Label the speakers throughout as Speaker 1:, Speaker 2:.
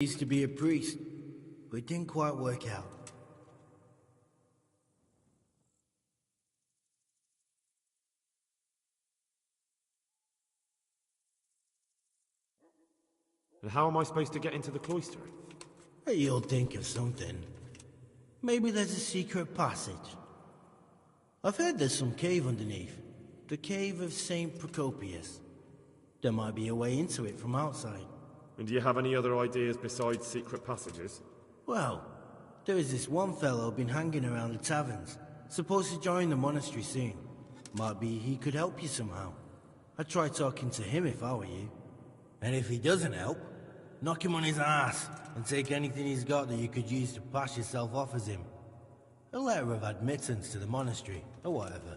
Speaker 1: Used to be a priest, but it didn't quite work out.
Speaker 2: And how am I supposed to get into the cloister?
Speaker 1: You'll think of something. Maybe there's a secret passage. I've heard there's some cave underneath. The cave of St. Procopius. There might be a way into it from outside.
Speaker 2: And do you have any other ideas besides secret passages?
Speaker 1: Well, there is this one fellow been hanging around the taverns. Supposed to join the monastery soon. Might be he could help you somehow. I'd try talking to him if I were you. And if he doesn't help, knock him on his ass and take anything he's got that you could use to pass yourself off as him. A letter of admittance to the monastery, or whatever.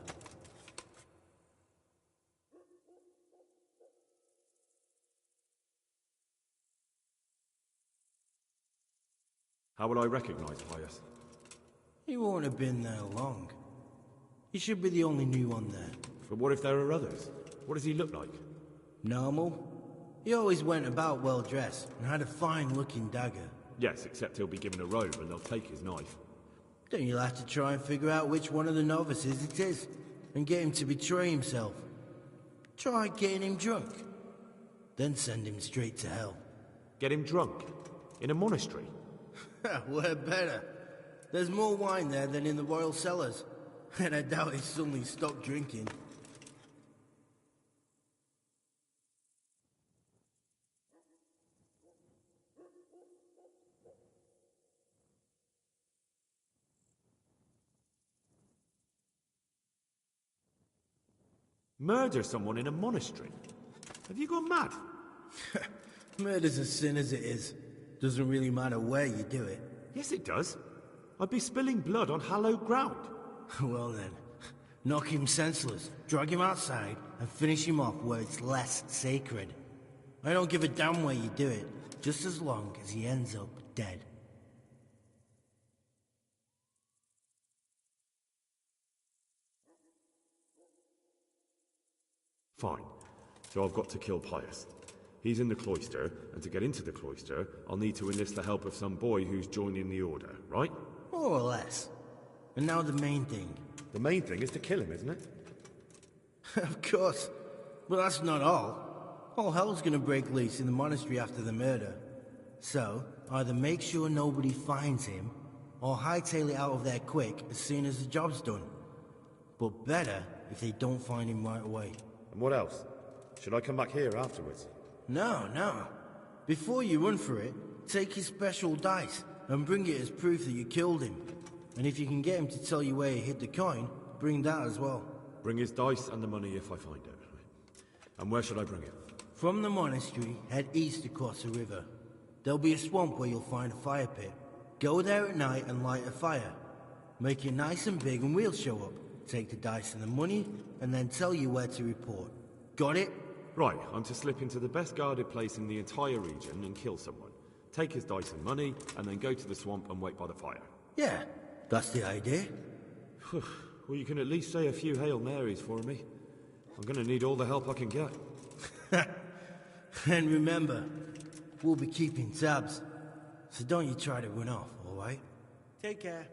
Speaker 2: How will I recognize Pius?
Speaker 1: He won't have been there long. He should be the only new one there.
Speaker 2: But what if there are others? What does he look like?
Speaker 1: Normal. He always went about well dressed and had a fine-looking dagger.
Speaker 2: Yes, except he'll be given a robe and they'll take his knife.
Speaker 1: Then you'll have to try and figure out which one of the novices it is, and get him to betray himself. Try getting him drunk. Then send him straight to hell.
Speaker 2: Get him drunk? In a monastery?
Speaker 1: We're better. There's more wine there than in the royal cellars, and I doubt he's suddenly stopped drinking.
Speaker 2: Murder someone in a monastery? Have you gone mad?
Speaker 1: Murder's a sin as it is. Doesn't really matter where you do it.
Speaker 2: Yes, it does. I'd be spilling blood on hallowed ground.
Speaker 1: Well then, knock him senseless, drag him outside, and finish him off where it's less sacred. I don't give a damn where you do it, just as long as he ends up dead.
Speaker 2: Fine. So I've got to kill Pius. He's in the cloister, and to get into the cloister, I'll need to enlist the help of some boy who's joining the order, right?
Speaker 1: More or less. And now the main thing.
Speaker 2: The main thing is to kill him, isn't it?
Speaker 1: Of course. But that's not all. All hell's gonna break loose in the monastery after the murder. So, either make sure nobody finds him, or hightail it out of there quick as soon as the job's done. But better if they don't find him right away.
Speaker 2: And what else? Should I come back here afterwards?
Speaker 1: No. Before you run for it, take his special dice and bring it as proof that you killed him. And if you can get him to tell you where he hid the coin, bring that as well.
Speaker 2: Bring his dice and the money if I find it. And where should I bring it?
Speaker 1: From the monastery, head east across the river. There'll be a swamp where you'll find a fire pit. Go there at night and light a fire. Make it nice and big and we'll show up. Take the dice and the money, and then tell you where to report. Got it?
Speaker 2: Right, I'm to slip into the best guarded place in the entire region and kill someone. Take his dice and money, and then go to the swamp and wait by the fire.
Speaker 1: Yeah, that's the idea.
Speaker 2: Well, you can at least say a few Hail Marys for me. I'm gonna need all the help I can get.
Speaker 1: And remember, we'll be keeping tabs. So don't you try to run off, alright? Take care.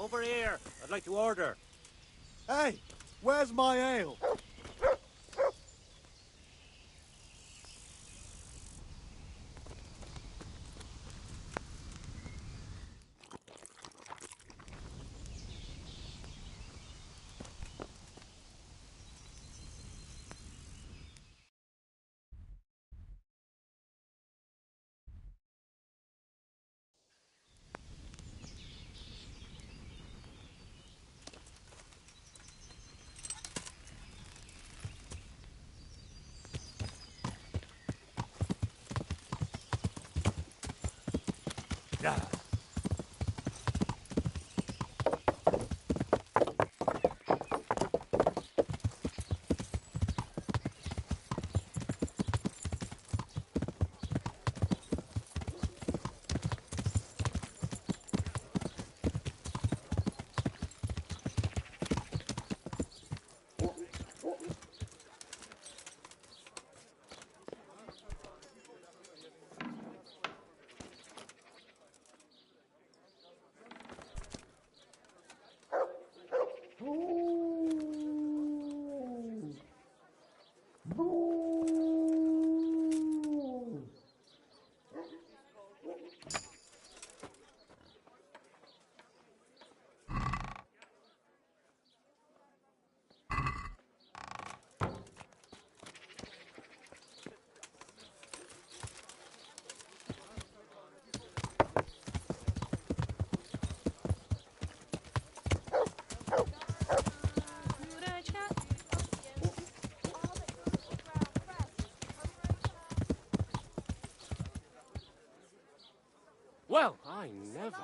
Speaker 3: Over here. I'd like to order.
Speaker 4: Hey, where's my ale?
Speaker 3: Yeah. Well, I never.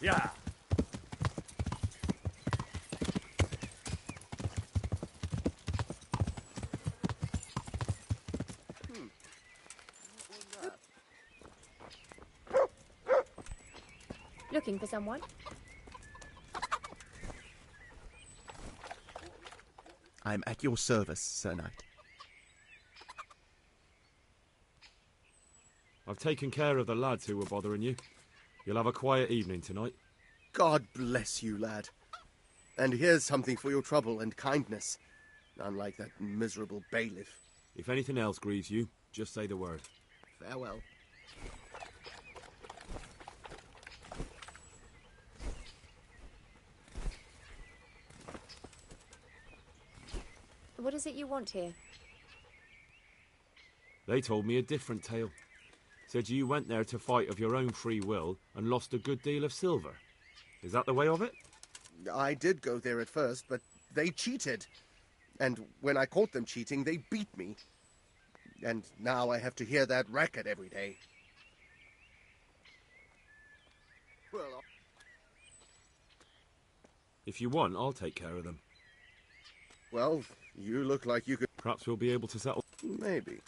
Speaker 3: Yeah.
Speaker 5: Looking for someone?
Speaker 4: I'm at your service, Sir Knight.
Speaker 2: I've taken care of the lads who were bothering you. You'll have a quiet evening tonight.
Speaker 6: God bless you, lad. And here's something for your trouble and kindness, unlike that miserable bailiff.
Speaker 2: If anything else grieves you, just say the word.
Speaker 6: Farewell.
Speaker 5: What is it you want here?
Speaker 2: They told me a different tale. Said you went there to fight of your own free will and lost a good deal of silver. Is that the way of it?
Speaker 6: I did go there at first, but they cheated. And when I caught them cheating, they beat me. And now I have to hear that racket every day. Well,
Speaker 2: If you want, I'll take care of them.
Speaker 6: well, you look like you could...
Speaker 2: Perhaps we'll be able to settle...
Speaker 6: Maybe.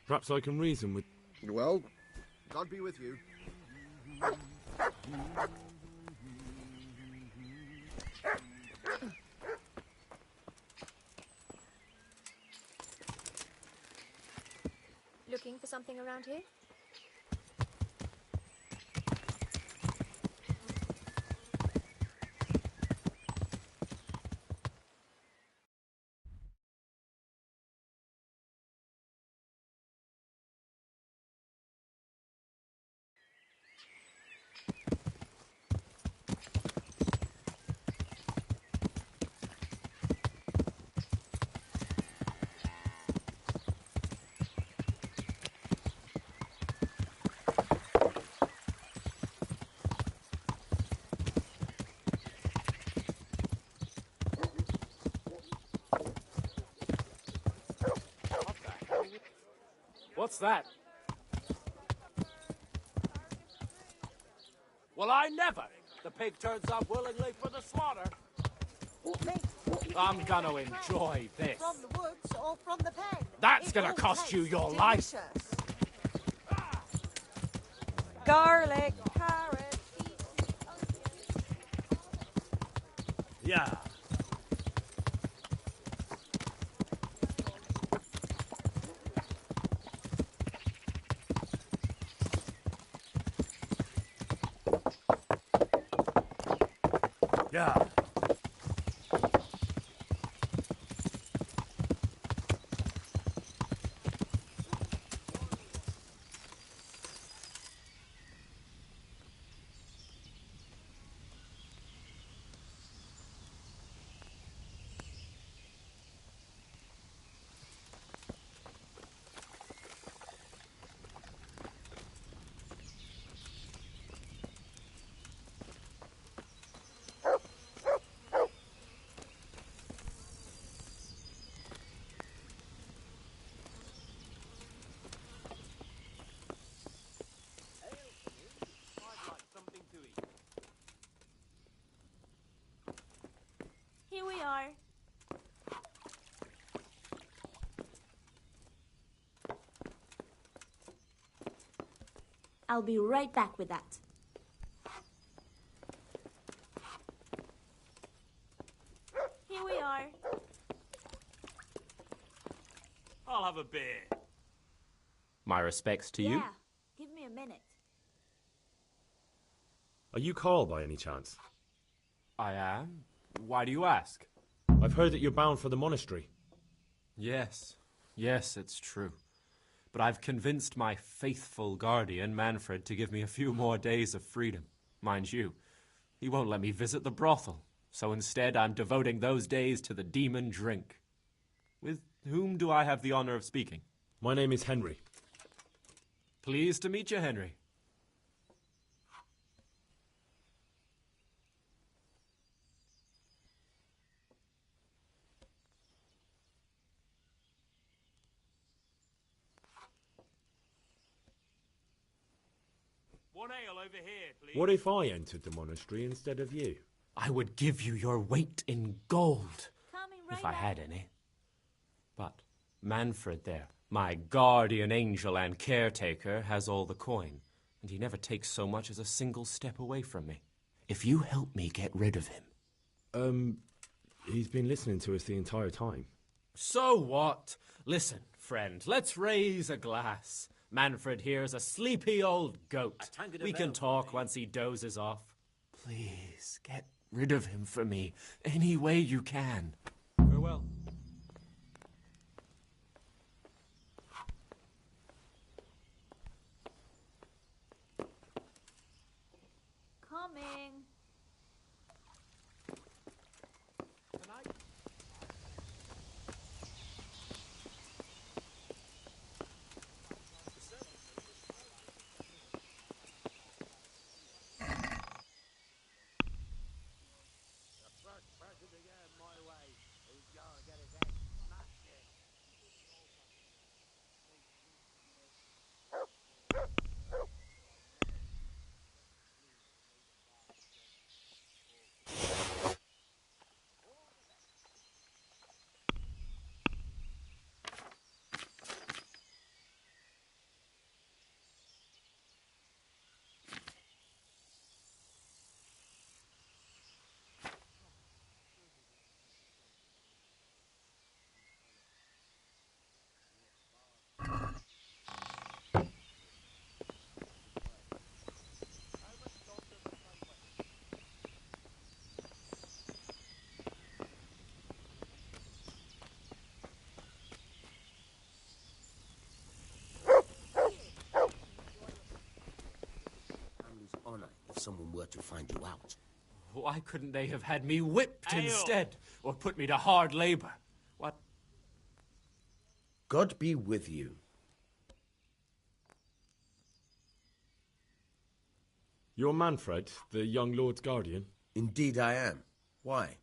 Speaker 2: Perhaps I can reason with...
Speaker 6: Well, God be with you.
Speaker 5: Looking for something around here?
Speaker 3: What's that? Well, I never. The pig turns up willingly for the slaughter. I'm gonna enjoy this.
Speaker 7: From the woods or from the pen.
Speaker 3: That's
Speaker 7: It
Speaker 3: gonna
Speaker 7: all
Speaker 3: cost you
Speaker 7: tastes
Speaker 3: your life.
Speaker 7: delicious. Garlic, carrot,
Speaker 3: Yeah. Yeah.
Speaker 8: Here we are. I'll be right back with that. Here we are.
Speaker 3: I'll have a beer. My respects to you.
Speaker 8: Yeah, give me a minute.
Speaker 2: Are you Carl by any chance?
Speaker 3: I am. Why do you ask?
Speaker 2: I've heard that you're bound for the monastery.
Speaker 3: Yes. Yes, it's true. But I've convinced my faithful guardian, Manfred, to give me a few more days of freedom. Mind you, he won't let me visit the brothel. So instead, I'm devoting those days to the demon drink. With whom do I have the honor of speaking?
Speaker 2: My name is Henry.
Speaker 3: Pleased to meet you, Henry. One ale over here, please.
Speaker 2: What if I entered the monastery instead of you?
Speaker 3: I would give you your weight in gold,
Speaker 8: Coming right
Speaker 3: if I
Speaker 8: back.
Speaker 3: had any. But Manfred there, my guardian angel and caretaker, has all the coin, and he never takes so much as a single step away from me. If you help me get rid of him...
Speaker 2: He's been listening to us the entire time.
Speaker 3: So what? Listen, friend, let's raise a glass. Manfred here's a sleepy old goat. We can talk once he dozes off. Please, get rid of him for me, any way you can. Farewell.
Speaker 8: Coming.
Speaker 9: If someone were to find you out.
Speaker 3: Why couldn't they have had me whipped instead, or put me to hard labor? What?
Speaker 9: God be with you.
Speaker 2: You're Manfred, the young lord's guardian?
Speaker 9: Indeed I am. Why?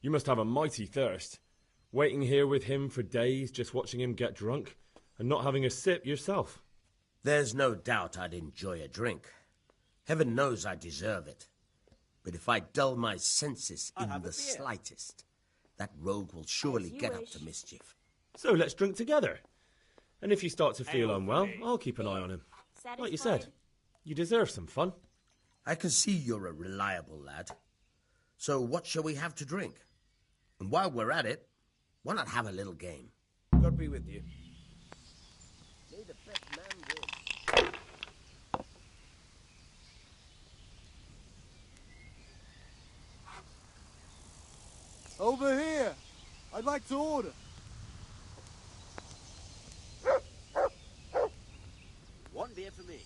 Speaker 2: You must have a mighty thirst. Waiting here with him for days, just watching him get drunk, and not having a sip yourself.
Speaker 9: There's no doubt I'd enjoy a drink. Heaven knows I deserve it. But if I dull my senses in the slightest, that rogue will surely get up to mischief.
Speaker 2: So let's drink together. And if you start to feel unwell, I'll keep an eye on him.
Speaker 8: Satisfied?
Speaker 2: Like you said, you deserve some fun.
Speaker 9: I can see you're a reliable lad. So what shall we have to drink? And while we're at it, why not have a little game?
Speaker 10: God be with you.
Speaker 9: May the best man win.
Speaker 4: Over here. I'd like to order.
Speaker 10: One beer for me.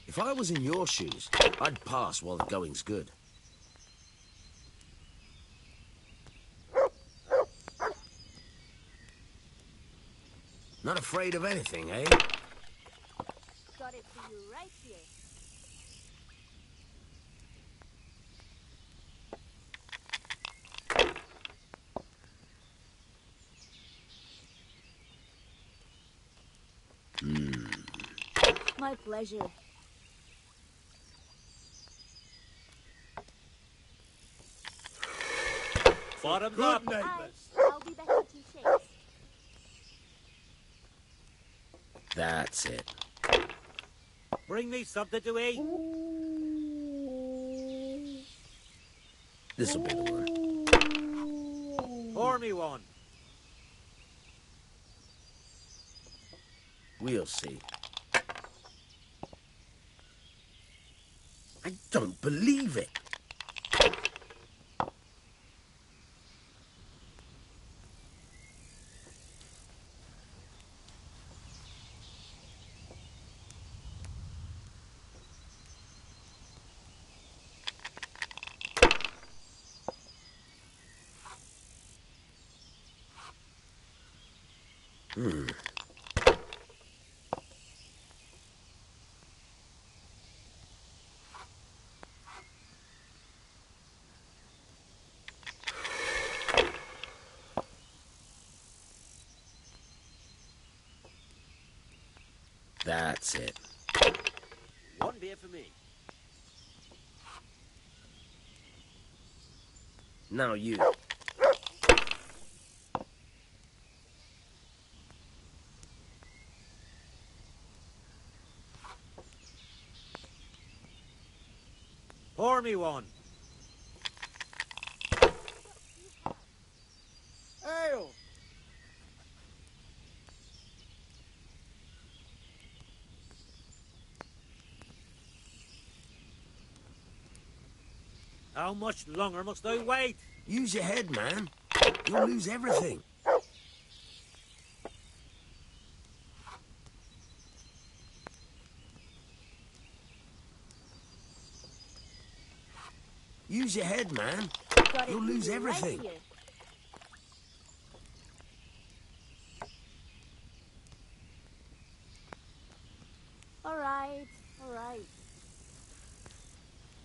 Speaker 9: If I was in your shoes, I'd pass while the going's good. Not afraid of anything, eh?
Speaker 8: Got it for you right here. My pleasure.
Speaker 10: Bottoms
Speaker 4: Good
Speaker 10: up.
Speaker 4: neighbours.
Speaker 8: I'll be back in 2 shakes.
Speaker 9: That's it.
Speaker 10: Bring me something to eat.
Speaker 9: This'll be the one.
Speaker 10: Pour me one.
Speaker 9: We'll see. I don't believe it. That's it.
Speaker 10: One beer for me.
Speaker 9: Now you.
Speaker 10: Pour me one.
Speaker 4: Ale.
Speaker 10: How much longer must I wait?
Speaker 9: Use your head, man. You'll lose everything. Use your head, man.
Speaker 8: Got it
Speaker 9: You'll
Speaker 8: for
Speaker 9: lose
Speaker 8: you
Speaker 9: everything.
Speaker 8: Right here. All right, all right.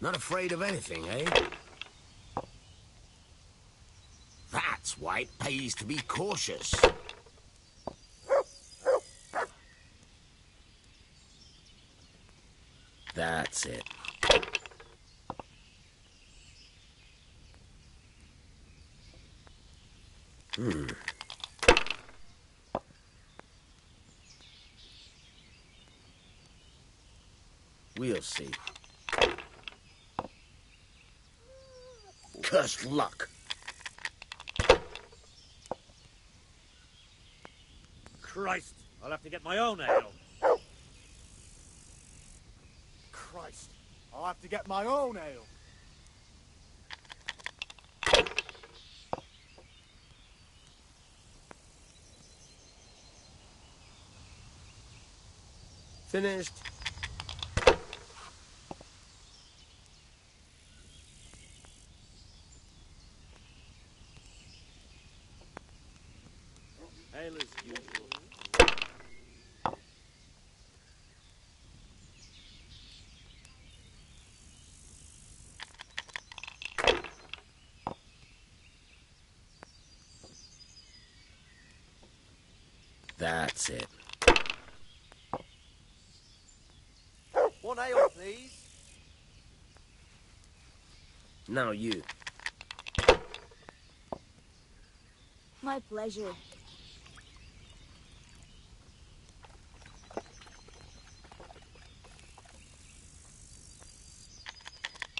Speaker 9: Not afraid of anything, eh? That's why it pays to be cautious. That's it. We'll see. Cursed luck.
Speaker 10: Christ, I'll have to get my own ale.
Speaker 4: Christ. I'll have to get my own ale.
Speaker 9: Finished. That's it.
Speaker 10: One ale, please.
Speaker 9: Now you.
Speaker 8: My pleasure.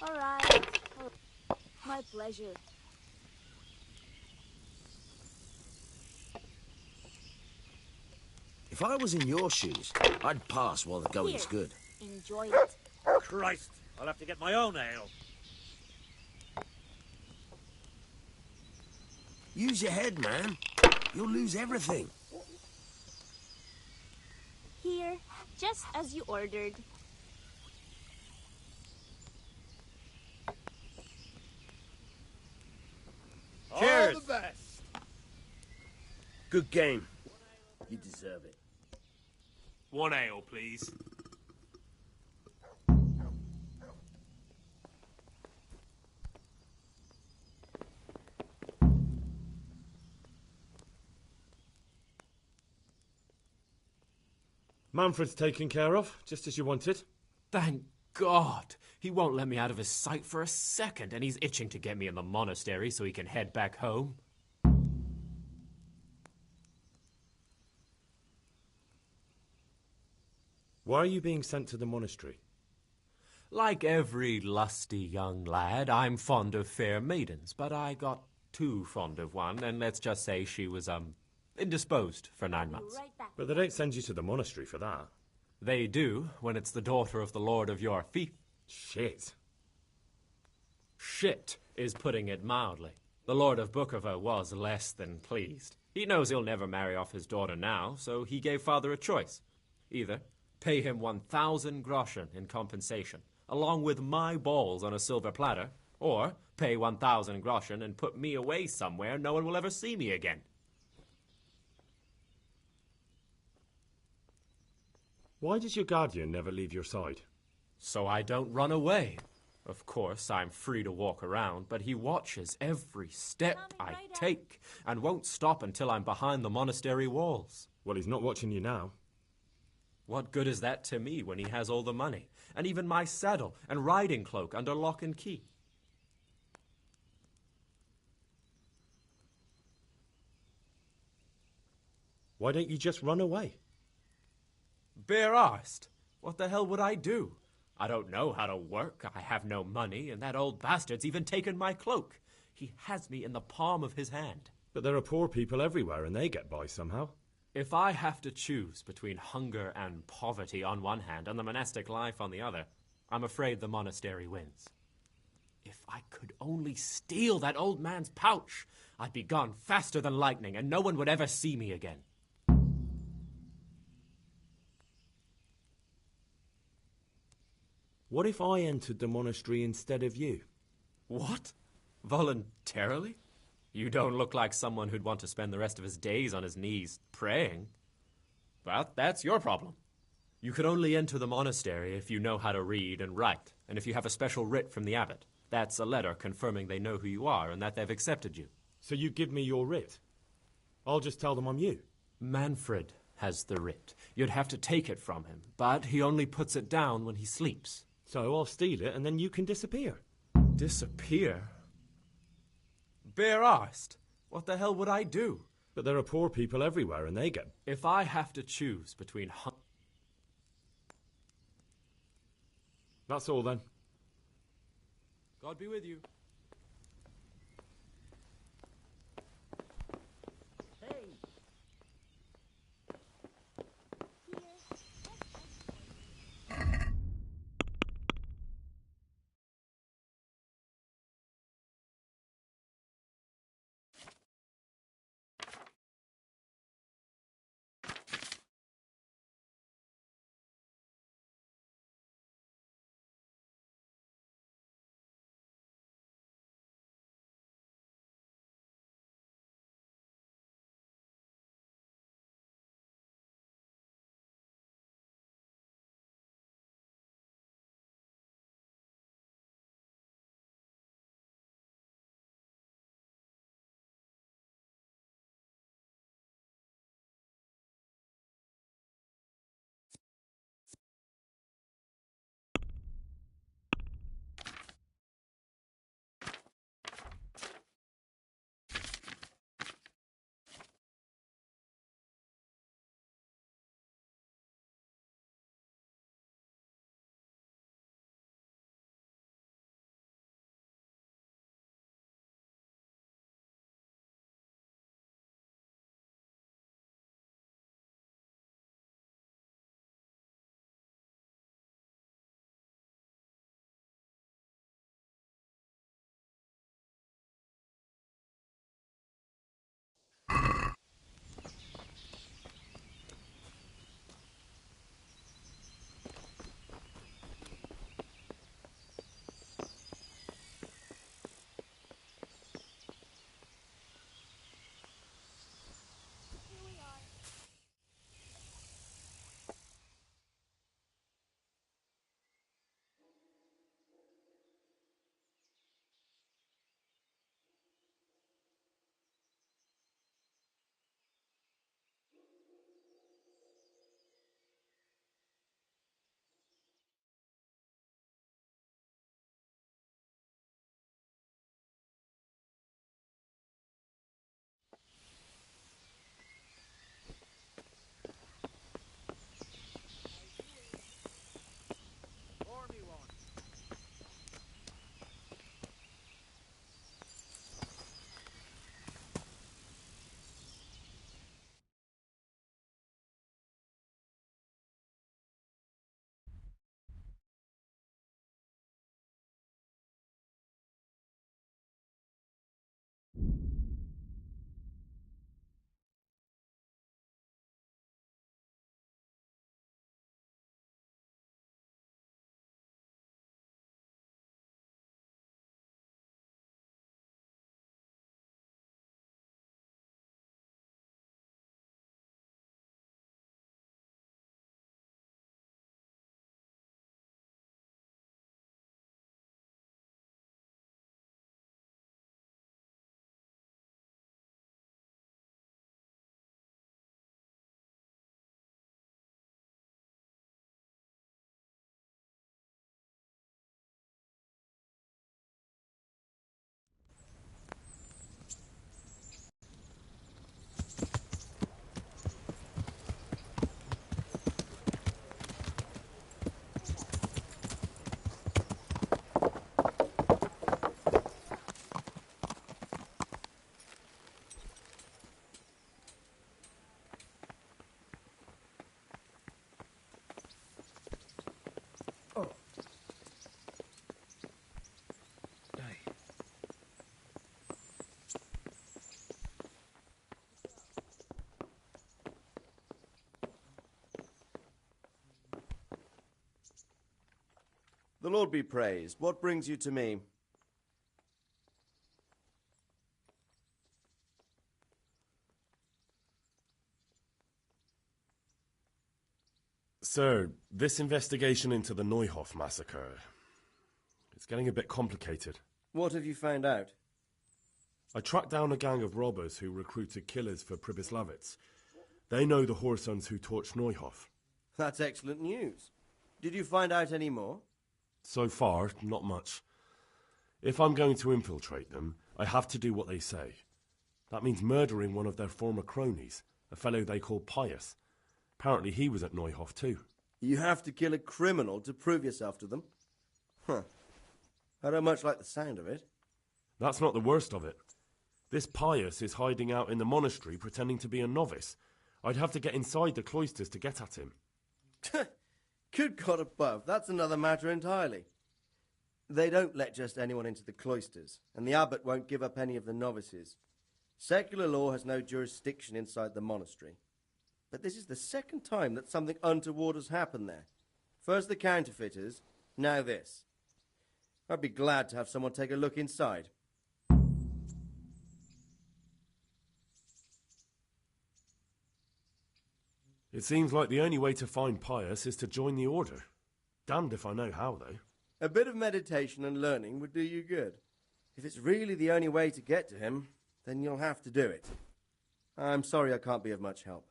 Speaker 8: All right. My pleasure.
Speaker 9: If I was in your shoes, I'd pass while the going's
Speaker 8: Here.
Speaker 9: good.
Speaker 8: Enjoy it.
Speaker 10: Christ, I'll have to get my own ale.
Speaker 9: Use your head, man. You'll lose everything.
Speaker 8: Here, just as you ordered.
Speaker 10: Cheers.
Speaker 6: All the best.
Speaker 9: Good game. You deserve it.
Speaker 3: One ale, please.
Speaker 2: Manfred's taken care of, just as you wanted.
Speaker 3: Thank God. He won't let me out of his sight for a second, and he's itching to get me in the monastery so he can head back home.
Speaker 2: Why are you being sent to the monastery?
Speaker 3: Like every lusty young lad, I'm fond of fair maidens, but I got too fond of one, and let's just say she was, indisposed for 9 months.
Speaker 8: Right back.
Speaker 2: But they don't send you to the monastery for that.
Speaker 3: They do, when it's the daughter of the Lord of your feet.
Speaker 2: Shit.
Speaker 3: Shit is putting it mildly. The Lord of Bookover was less than pleased. He knows he'll never marry off his daughter now, so he gave father a choice. Either pay him 1,000 groschen in compensation, along with my balls on a silver platter, or pay 1,000 groschen and put me away somewhere no one will ever see me again.
Speaker 2: Why does your guardian never leave your side?
Speaker 3: So I don't run away. Of course, I'm free to walk around, but he watches every step I take and won't stop until I'm behind the monastery walls.
Speaker 2: Well, he's not watching you now.
Speaker 3: What good is that to me when he has all the money, and even my saddle and riding cloak under lock and key?
Speaker 2: Why don't you just run away?
Speaker 3: Bare-arsed. What the hell would I do? I don't know how to work, I have no money, and that old bastard's even taken my cloak. He has me in the palm of his hand.
Speaker 2: But there are poor people everywhere and they get by somehow.
Speaker 3: If I have to choose between hunger and poverty on one hand and the monastic life on the other, I'm afraid the monastery wins. If I could only steal that old man's pouch, I'd be gone faster than lightning and no one would ever see me again.
Speaker 2: What if I entered the monastery instead of you?
Speaker 3: What? Voluntarily? You don't look like someone who'd want to spend the rest of his days on his knees praying. But that's your problem. You can only enter the monastery if you know how to read and write, and if you have a special writ from the abbot. That's a letter confirming they know who you are and that they've accepted you.
Speaker 2: So you give me your writ? I'll just tell them I'm you.
Speaker 3: Manfred has the writ. You'd have to take it from him, but he only puts it down when he sleeps.
Speaker 2: So I'll steal it and then you can disappear.
Speaker 3: Disappear? Bare-arsed. What the hell would I do?
Speaker 2: But there are poor people everywhere and they get...
Speaker 3: If I have to choose between...
Speaker 2: That's all then.
Speaker 3: God be with you.
Speaker 11: The Lord be praised. What brings you to me?
Speaker 12: Sir, this investigation into the Neuhoff massacre, it's getting a bit complicated.
Speaker 11: What have you found out?
Speaker 12: I tracked down a gang of robbers who recruited killers for Pribyslavitz. They know the Horsons who torched Neuhoff.
Speaker 11: That's excellent news. Did you find out any more?
Speaker 12: So far, not much. If I'm going to infiltrate them, I have to do what they say. That means murdering one of their former cronies, a fellow they call Pius. Apparently he was at Neuhoff too.
Speaker 11: You have to kill a criminal to prove yourself to them? Huh. I don't much like the sound of it.
Speaker 12: That's not the worst of it. This Pius is hiding out in the monastery pretending to be a novice. I'd have to get inside the cloisters to get at him.
Speaker 11: Good God above, that's another matter entirely. They don't let just anyone into the cloisters, and the abbot won't give up any of the novices. Secular law has no jurisdiction inside the monastery. But this is the second time that something untoward has happened there. First the counterfeiters, now this. I'd be glad to have someone take a look inside.
Speaker 12: It seems like the only way to find Pius is to join the order. Damned if I know how, though.
Speaker 11: A bit of meditation and learning would do you good. If it's really the only way to get to him, then you'll have to do it. I'm sorry I can't be of much help.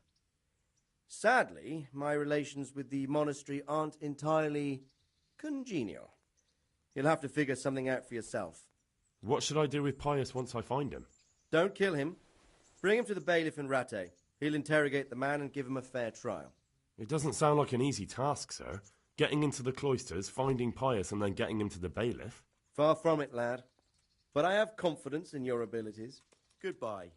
Speaker 11: Sadly, my relations with the monastery aren't entirely congenial. You'll have to figure something out for yourself.
Speaker 12: What should I do with Pius once I find him?
Speaker 11: Don't kill him. Bring him to the bailiff in Rattay. He'll interrogate the man and give him a fair trial.
Speaker 12: It doesn't sound like an easy task, sir. Getting into the cloisters, finding Pius, and then getting him to the bailiff.
Speaker 11: Far from it, lad. But I have confidence in your abilities. Goodbye.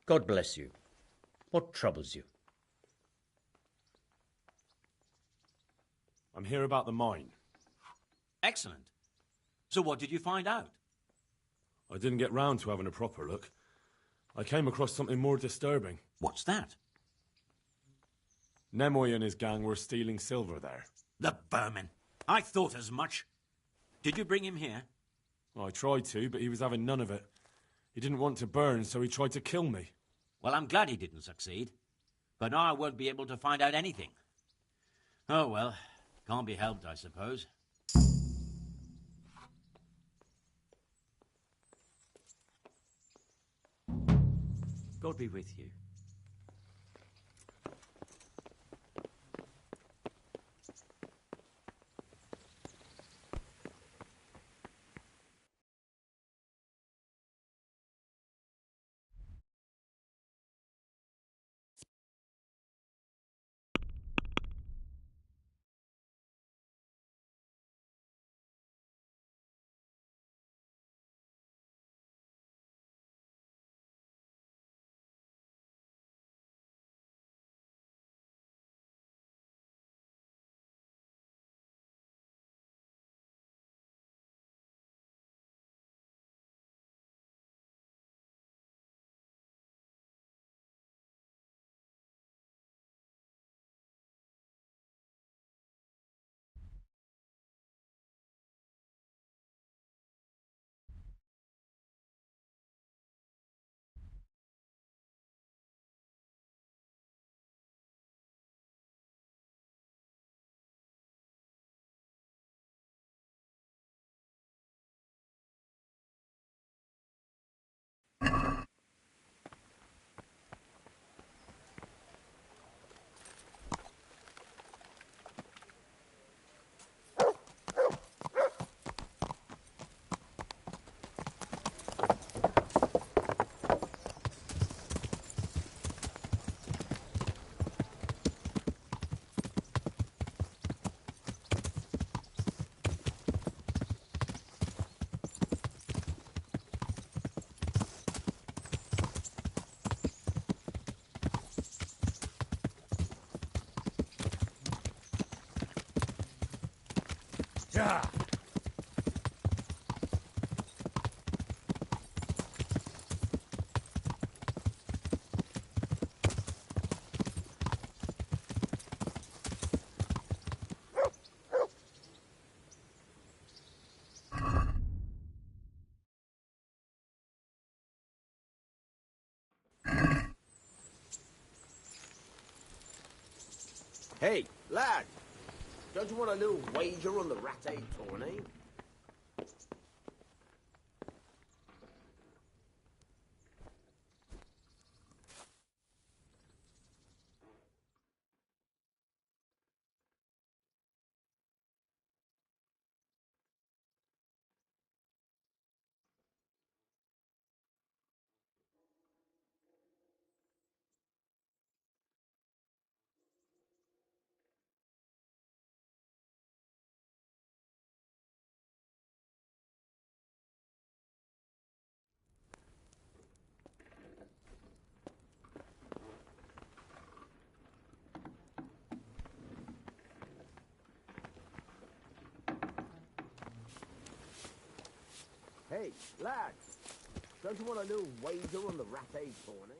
Speaker 13: God bless you. What troubles you?
Speaker 12: I'm here about the mine.
Speaker 10: Excellent. So what did you find out?
Speaker 12: I didn't get round to having a proper look. I came across something more disturbing.
Speaker 10: What's that?
Speaker 12: Nemoy and his gang were stealing silver there.
Speaker 10: The vermin. I thought as much. Did you bring him here?
Speaker 12: I tried to, but he was having none of it. He didn't want to burn, so he tried to kill me.
Speaker 10: Well, I'm glad he didn't succeed. But now I won't be able to find out anything. Oh, well. Can't be helped, I suppose. God be with you.
Speaker 9: Hey, lad! Don't you want a little wager on the rat-aid tourney? Hey, lad! Don't you want a little wager on the rat-aid tourney?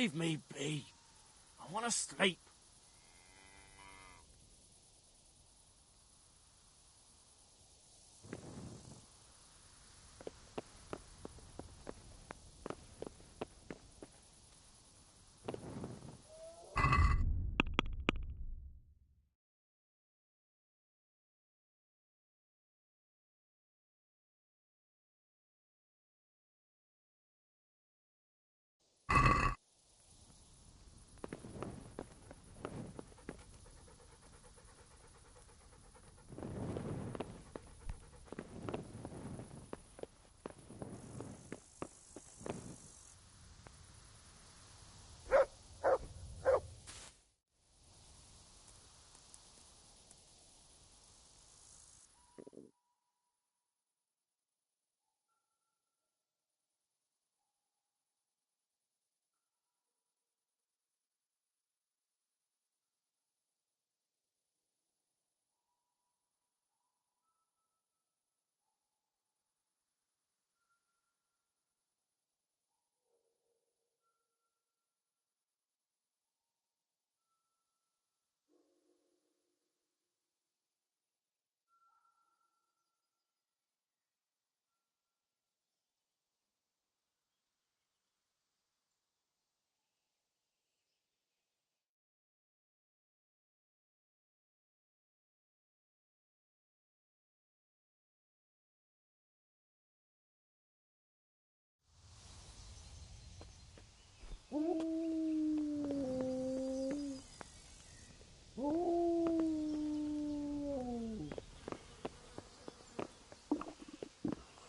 Speaker 14: Leave me be. I want to sleep.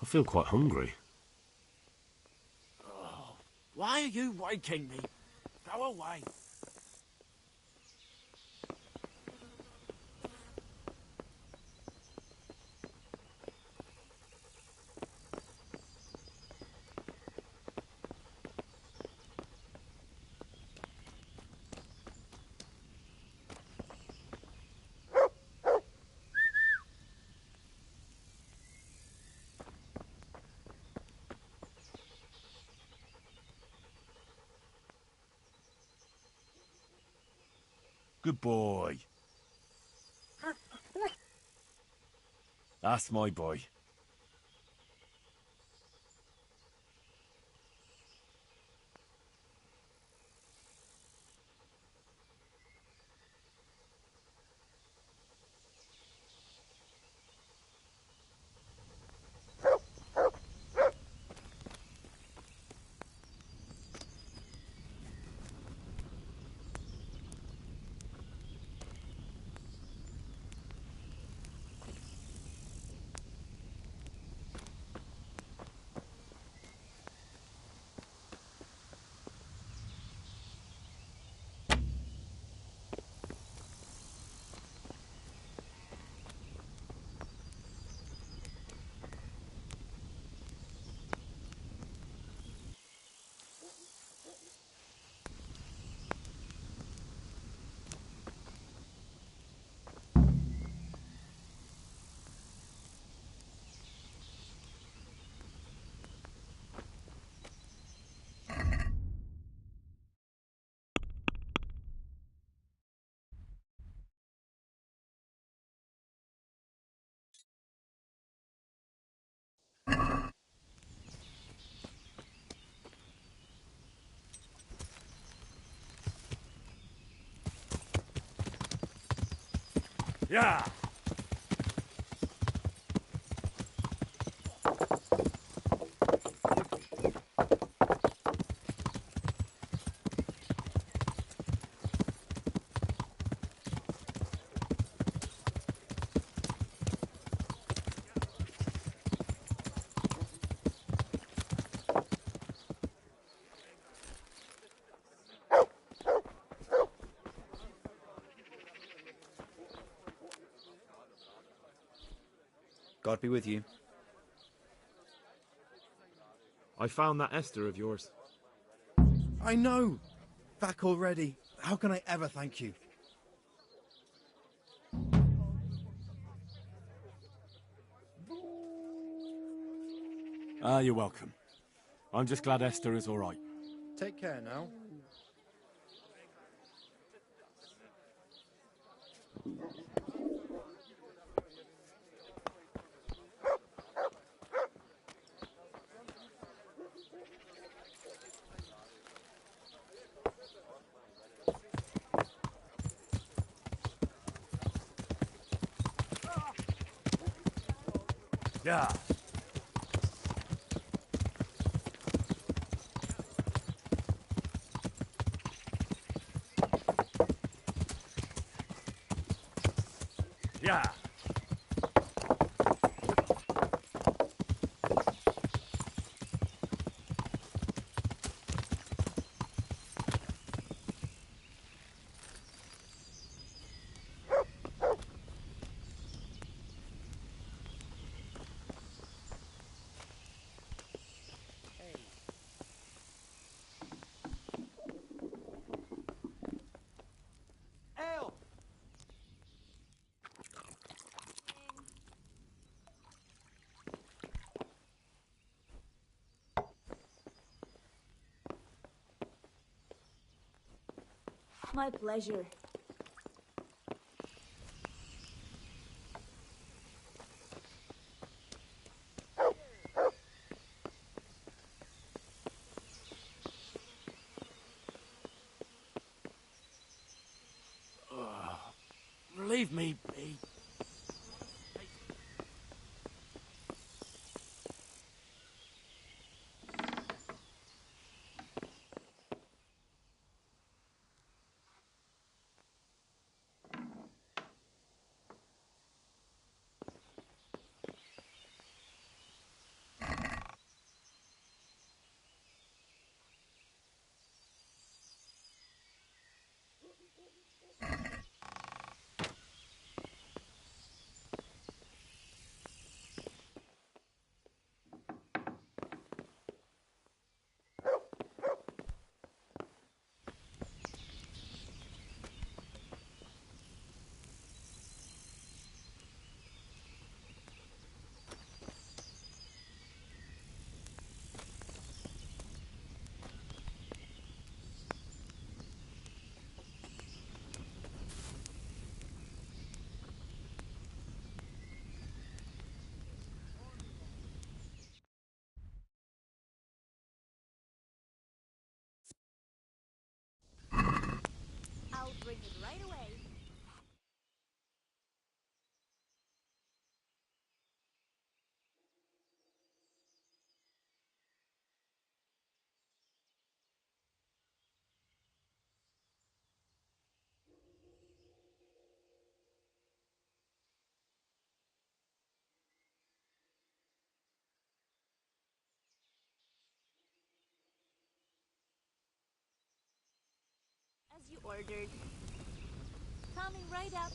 Speaker 12: I feel quite hungry.
Speaker 14: Oh, why are you waking me? Go away.
Speaker 12: Good boy. That's my boy.
Speaker 14: Yeah.
Speaker 15: God be with you.
Speaker 2: I found that Esther of yours.
Speaker 4: I know! Back already. How can I ever thank you?
Speaker 12: You're welcome. I'm just glad Esther is all right.
Speaker 4: Take care now.
Speaker 12: Yeah. Yeah.
Speaker 11: Ale!
Speaker 8: My pleasure.
Speaker 14: Leave me be.
Speaker 8: I'll bring it right away. As you ordered. Coming right up.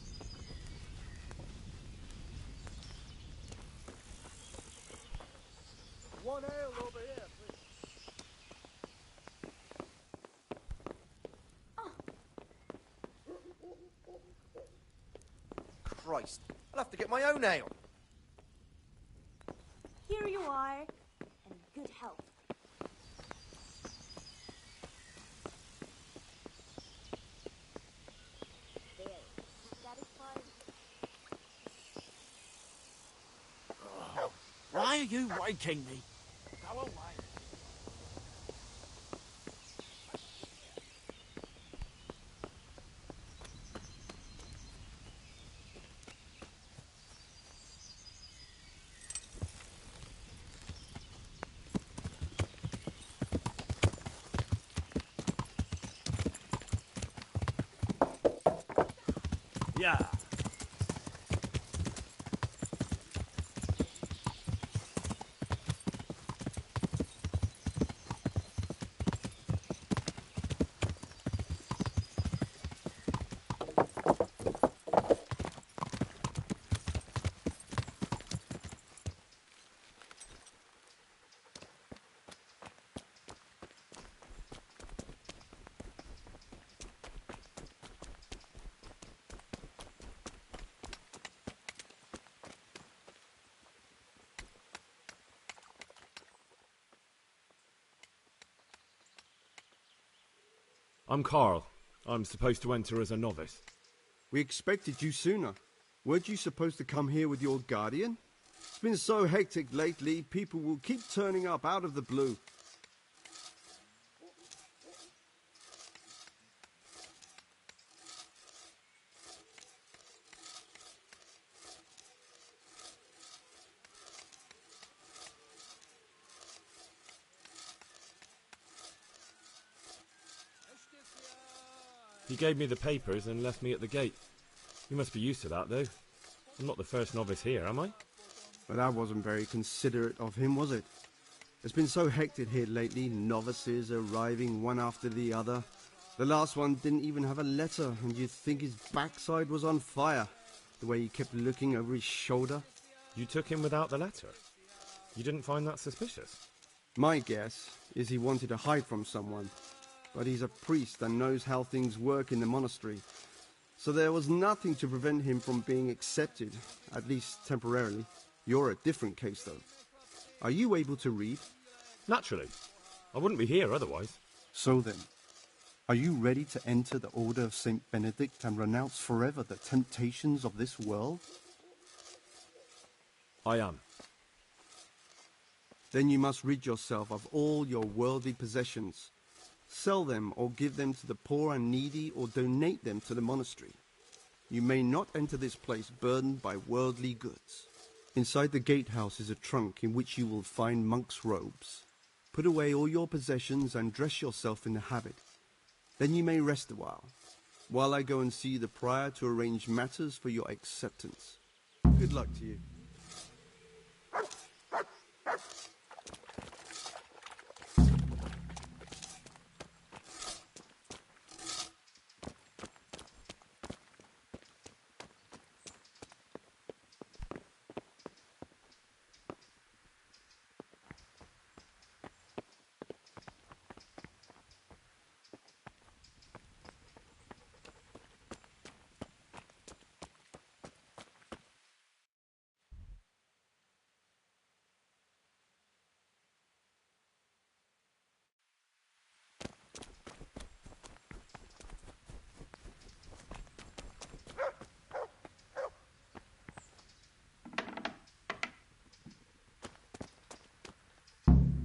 Speaker 11: One ale over here, please. Christ, I'll have to get my own ale.
Speaker 8: Here you are. And in good health. There. Satisfied?
Speaker 14: Why are you waking me? Go away.
Speaker 12: Yeah.
Speaker 2: I'm Carl. I'm supposed to enter as a novice.
Speaker 15: We expected you sooner. Weren't you supposed to come here with your guardian? It's been so hectic lately, people will keep turning up out of the blue.
Speaker 2: He gave me the papers and left me at the gate. You must be used to that, though. I'm not the first novice here, am I?
Speaker 15: But that wasn't very considerate of him, was it? It's been so hectic here lately, novices arriving one after the other. The last one didn't even have a letter, and you'd think his backside was on fire, the way he kept looking over his shoulder.
Speaker 2: You took him without the letter? You didn't find that suspicious?
Speaker 15: My guess is he wanted to hide from someone, but he's a priest and knows how things work in the monastery. So there was nothing to prevent him from being accepted, at least temporarily. You're a different case, though. Are you able to read?
Speaker 2: Naturally. I wouldn't be here otherwise.
Speaker 15: So then, are you ready to enter the Order of St. Benedict and renounce forever the temptations of this world?
Speaker 2: I am.
Speaker 15: Then you must rid yourself of all your worldly possessions. Sell them or give them to the poor and needy or donate them to the monastery. You may not enter this place burdened by worldly goods. Inside the gatehouse is a trunk in which you will find monk's robes. Put away all your possessions and dress yourself in the habit. Then you may rest a while I go and see the prior to arrange matters for your acceptance. Good luck to you.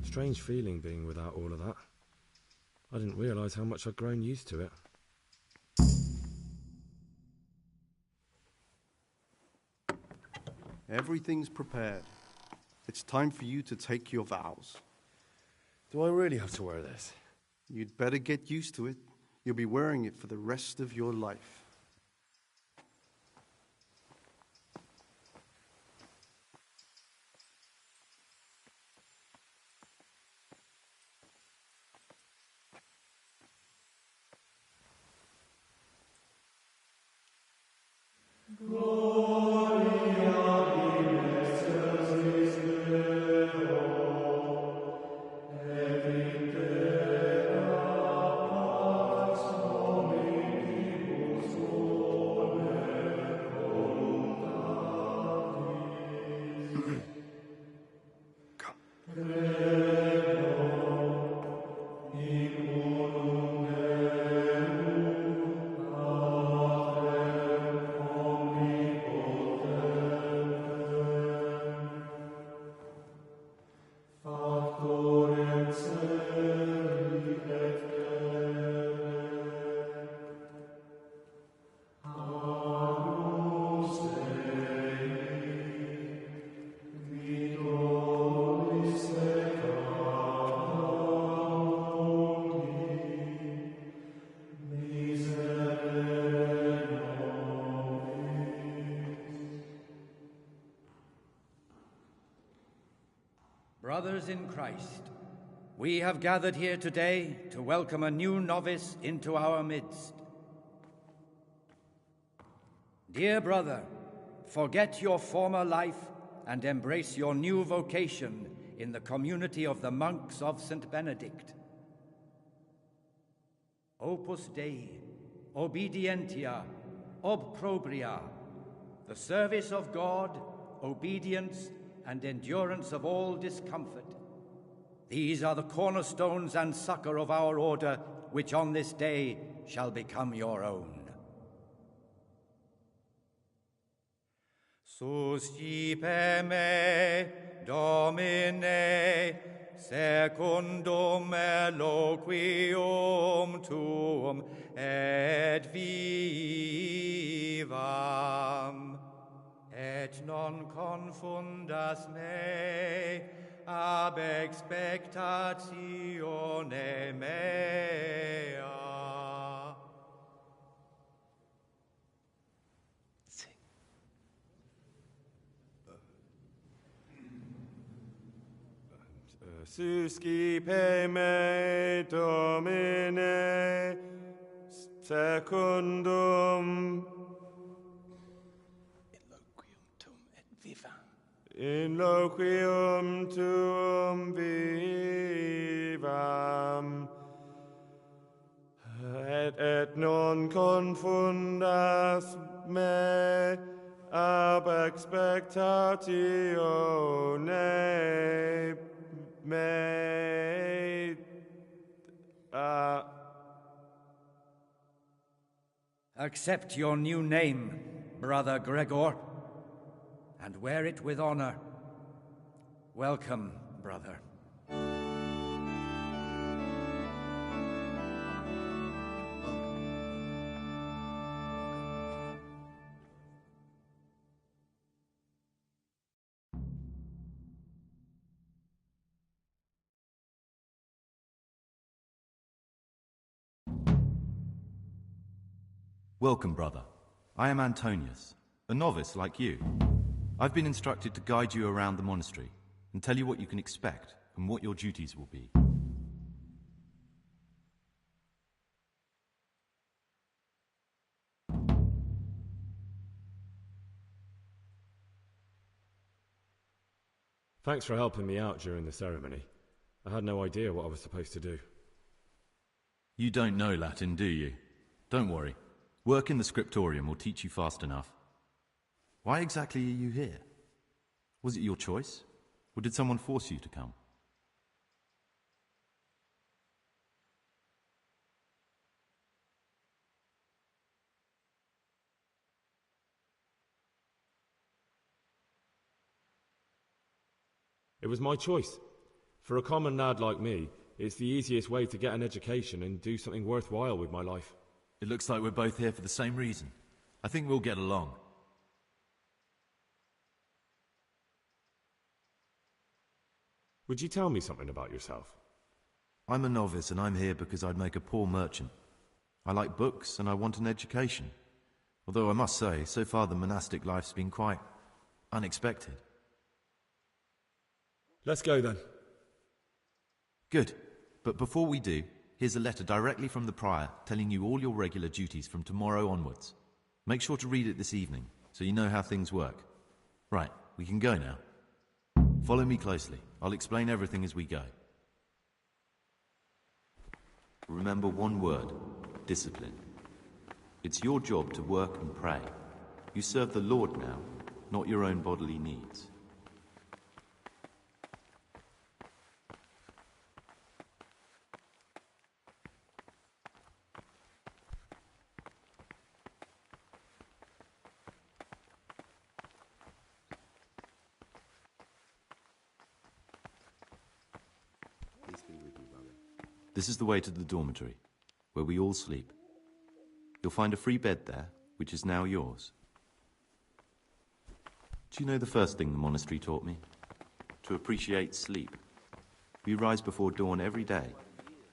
Speaker 2: Strange feeling being without all of that. I didn't realise how much I'd grown used to it.
Speaker 15: Everything's prepared. It's time for you to take your vows.
Speaker 2: Do I really have to wear this?
Speaker 15: You'd better get used to it. You'll be wearing it for the rest of your life.
Speaker 16: Brothers in Christ, we have gathered here today to welcome a new novice into our midst. Dear brother, forget your former life and embrace your new vocation in the community of the monks of St. Benedict. Opus Dei, obedientia, obprobria, the service of God, obedience, and endurance of all discomfort. These are the cornerstones and succor of our order, which on this day shall become your own. Suscipe me, Domine, secundum eloquium tuum, et vivam. Et non confundas me ab expectatione mea.
Speaker 2: Suscipe me, Domine, secundum in loquium tuum vivam, et non confundas me ab expectatione me.
Speaker 16: Accept your new name, Brother Gregor, and wear it with honor. Welcome, brother.
Speaker 17: Welcome, brother. I am Antonius, a novice like you. I've been instructed to guide you around the monastery and tell you what you can expect and what your duties will be.
Speaker 2: Thanks for helping me out during the ceremony. I had no idea what I was supposed to do.
Speaker 17: You don't know Latin, do you? Don't worry. Work in the scriptorium will teach you fast enough. Why exactly are you here? Was it your choice? Or did someone force you to come?
Speaker 2: It was my choice. For a common lad like me, it's the easiest way to get an education and do something worthwhile with my life.
Speaker 17: It looks like we're both here for the same reason. I think we'll get along.
Speaker 2: Would you tell me something about yourself?
Speaker 17: I'm a novice and I'm here because I'd make a poor merchant. I like books and I want an education. Although I must say, so far the monastic life's been quite unexpected.
Speaker 2: Let's go then.
Speaker 17: Good. But before we do, here's a letter directly from the prior telling you all your regular duties from tomorrow onwards. Make sure to read it this evening so you know how things work. Right, we can go now. Follow me closely. I'll explain everything as we go. Remember one word: discipline. It's your job to work and pray. You serve the Lord now, not your own bodily needs. This is the way to the dormitory, where we all sleep. You'll find a free bed there, which is now yours. Do you know the first thing the monastery taught me? To appreciate sleep. We rise before dawn every day.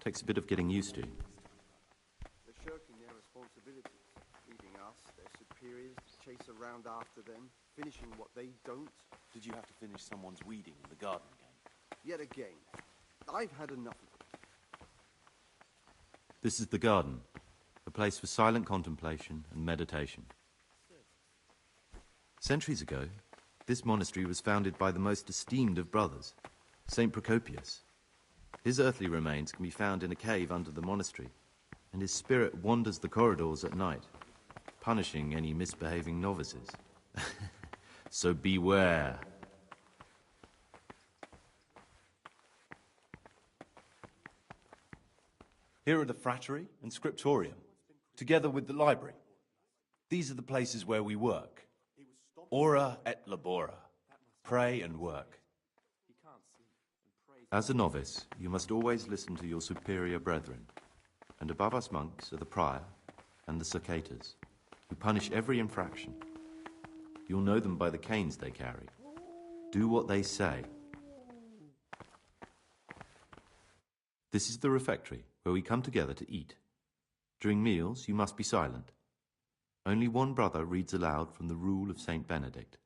Speaker 17: Takes a bit of getting used to.
Speaker 15: They're shirking their responsibilities, leaving us, their superiors, to chase around after them, finishing what they don't.
Speaker 17: Did you have to finish someone's weeding in the garden game?
Speaker 15: Yet again, I've had enough of it.
Speaker 17: This is the garden, a place for silent contemplation and meditation. Centuries ago, this monastery was founded by the most esteemed of brothers, Saint Procopius. His earthly remains can be found in a cave under the monastery, and his spirit wanders the corridors at night, punishing any misbehaving novices. So beware. Here are the frattery and scriptorium, together with the library. These are the places where we work. Ora et labora. Pray and work. As a novice, you must always listen to your superior brethren. And above us monks are the prior and the circators, who punish every infraction. You'll know them by the canes they carry. Do what they say. This is the refectory, where we come together to eat. During meals, you must be silent. Only one brother reads aloud from the rule of Saint Benedict.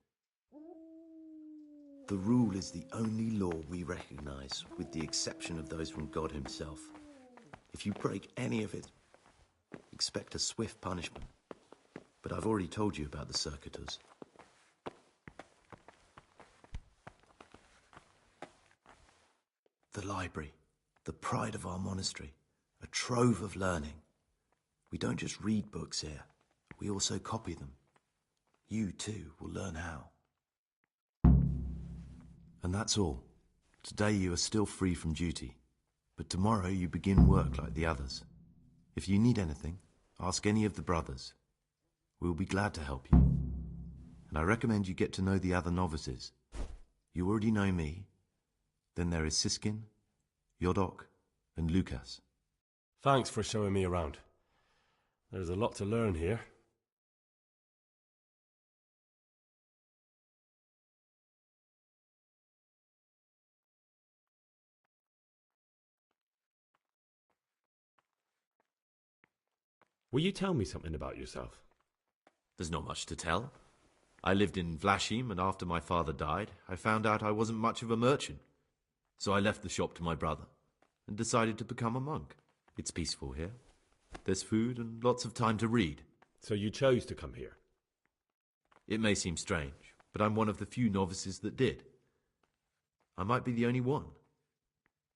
Speaker 17: The rule is the only law we recognize, with the exception of those from God himself. If you break any of it, expect a swift punishment. But I've already told you about the circuitous. The library, the pride of our monastery, a trove of learning. We don't just read books here, we also copy them. You, too, will learn how. And that's all. Today you are still free from duty, but tomorrow you begin work like the others. If you need anything, ask any of the brothers. We will be glad to help you. And I recommend you get to know the other novices. You already know me. Then there is Siskin, Yodok, and Lucas.
Speaker 12: Thanks for showing me around. There's a lot to learn here.
Speaker 2: Will you tell me something about yourself?
Speaker 17: There's not much to tell. I lived in Vlashim, and after my father died, I found out I wasn't much of a merchant. So I left the shop to my brother, and decided to become a monk. It's peaceful here. There's food and lots of time to read.
Speaker 2: So you chose to come here?
Speaker 17: It may seem strange, but I'm one of the few novices that did. I might be the only one.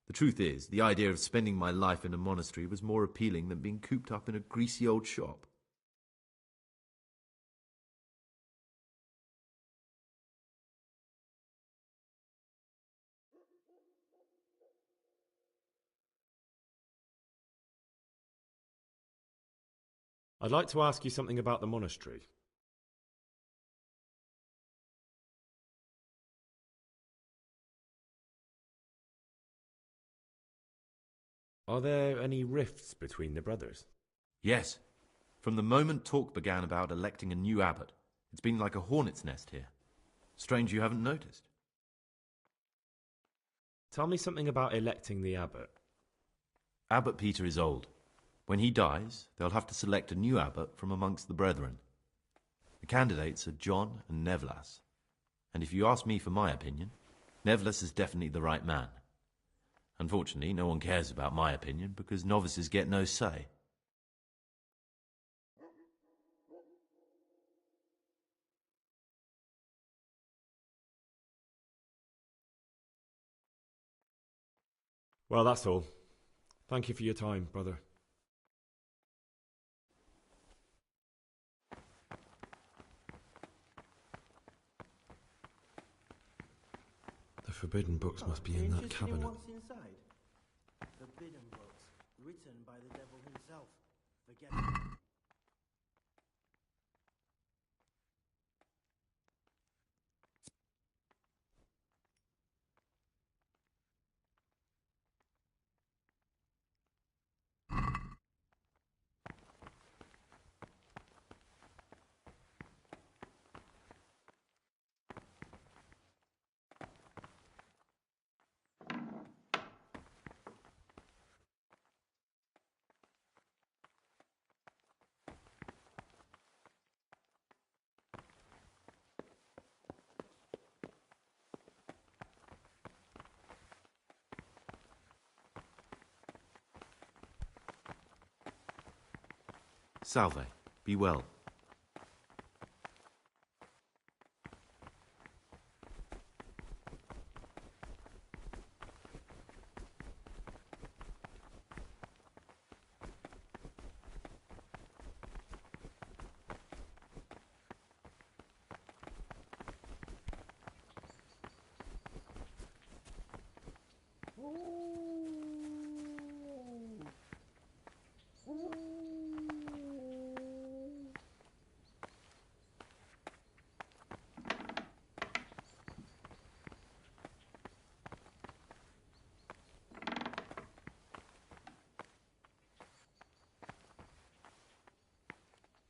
Speaker 17: The truth is, the idea of spending my life in a monastery was more appealing than being cooped up in a greasy old shop.
Speaker 2: I'd like to ask you something about the monastery. Are there any rifts between the brothers?
Speaker 17: Yes. From the moment talk began about electing a new abbot, it's been like a hornet's nest here. Strange you haven't noticed.
Speaker 2: Tell me something about electing the abbot.
Speaker 17: Abbot Peter is old. When he dies, they'll have to select a new abbot from amongst the brethren. The candidates are John and Nevlas. And if you ask me for my opinion, Nevlas is definitely the right man. Unfortunately, no one cares about my opinion because novices get no say.
Speaker 2: Well, that's all. Thank you for your time, brother. The forbidden books must be in that cabinet.
Speaker 1: What's inside? Forbidden books, written by the devil himself. Forget it.
Speaker 17: Salve. Be well.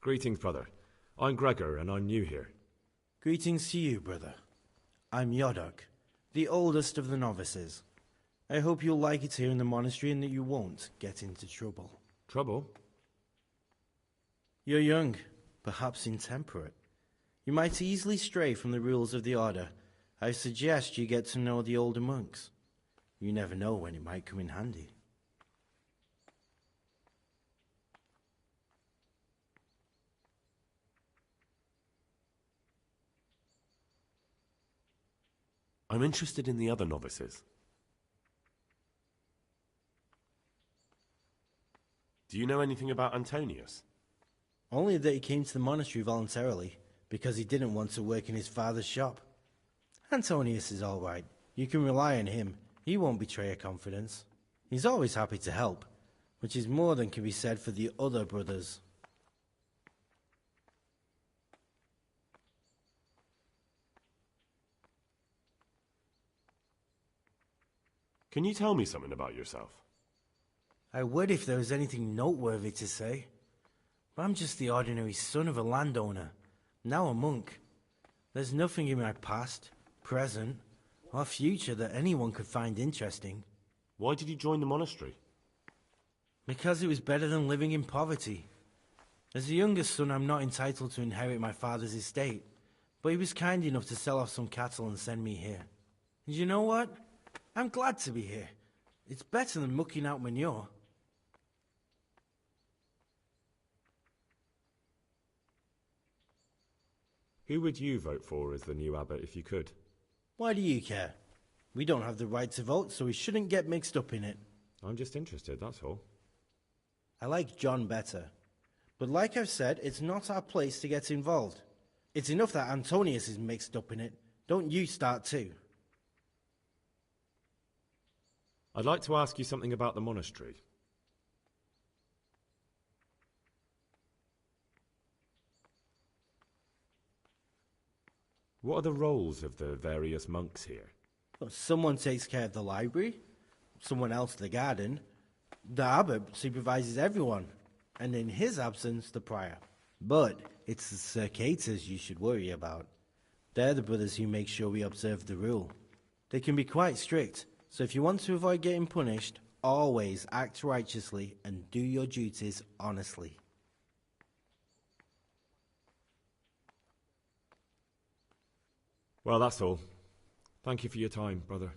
Speaker 2: Greetings, brother. I'm Gregor, and I'm new here.
Speaker 1: Greetings to you, brother. I'm Yodok, the oldest of the novices. I hope you'll like it here in the monastery and that you won't get into trouble.
Speaker 2: Trouble?
Speaker 1: You're young, perhaps intemperate. You might easily stray from the rules of the order, I suggest you get to know the older monks. You never know when it might come in handy.
Speaker 12: I'm interested in the other novices. Do you know anything about Antonius?
Speaker 1: Only that he came to the monastery voluntarily, because he didn't want to work in his father's shop. Antonius is all right. You can rely on him. He won't betray your confidence. He's always happy to help, which is more than can be said for the other brothers.
Speaker 12: Can you tell me something about yourself?
Speaker 1: I would if there was anything noteworthy to say. But I'm just the ordinary son of a landowner, now a monk. There's nothing in my past, present, or future that anyone could find interesting.
Speaker 12: Why did you join the monastery?
Speaker 1: Because it was better than living in poverty. As the youngest son, I'm not entitled to inherit my father's estate, but he was kind enough to sell off some cattle and send me here. And you know what? I'm glad to be here. It's better than mucking out manure.
Speaker 2: Who would you vote for as the new abbot if you could?
Speaker 1: Why do you care? We don't have the right to vote, so we shouldn't get mixed up in it.
Speaker 2: I'm just interested, that's all.
Speaker 1: I like John better. But like I've said, it's not our place to get involved. It's enough that Antonius is mixed up in it. Don't you start too.
Speaker 2: I'd like to ask you something about the monastery. What are the roles of the various monks here?
Speaker 1: Well, someone takes care of the library, someone else the garden. The abbot supervises everyone, and in his absence, the prior. But it's the circators you should worry about. They're the brothers who make sure we observe the rule. They can be quite strict, so if you want to avoid getting punished, always act righteously and do your duties honestly.
Speaker 2: Well, that's all. Thank you for your time, brother.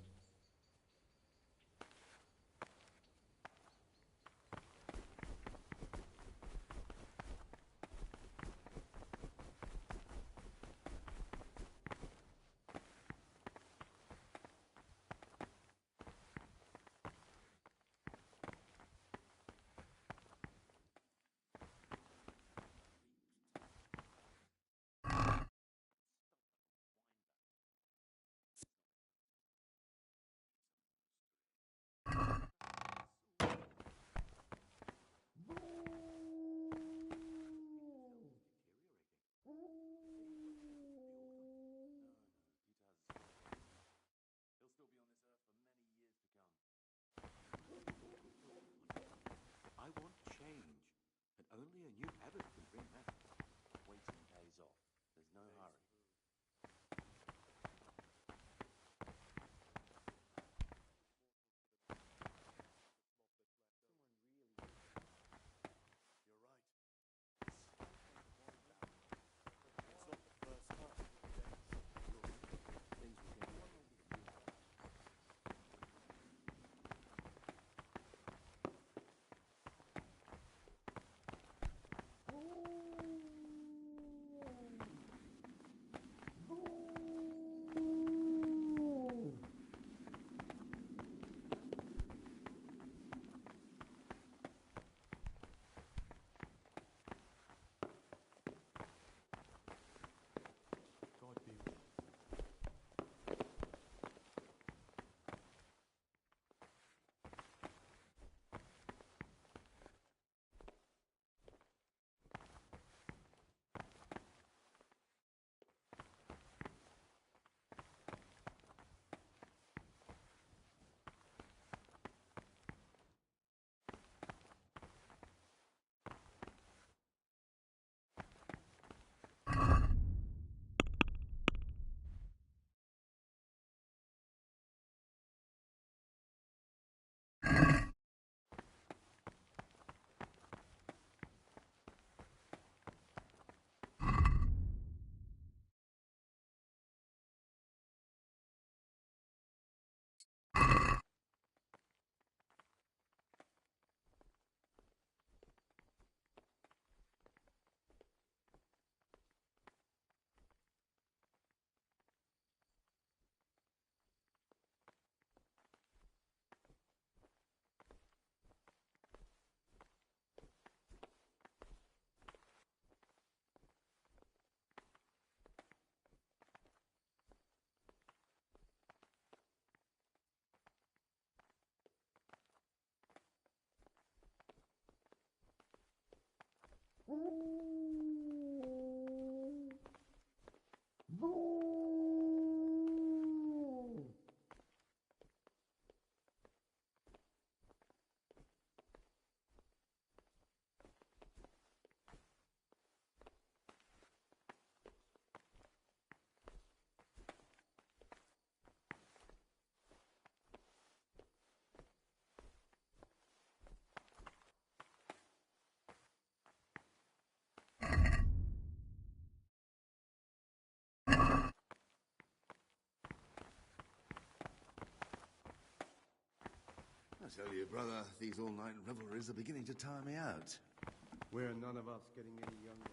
Speaker 18: I tell you, brother, these all-night revelries are beginning to tire me out.
Speaker 15: We're none of us getting any younger.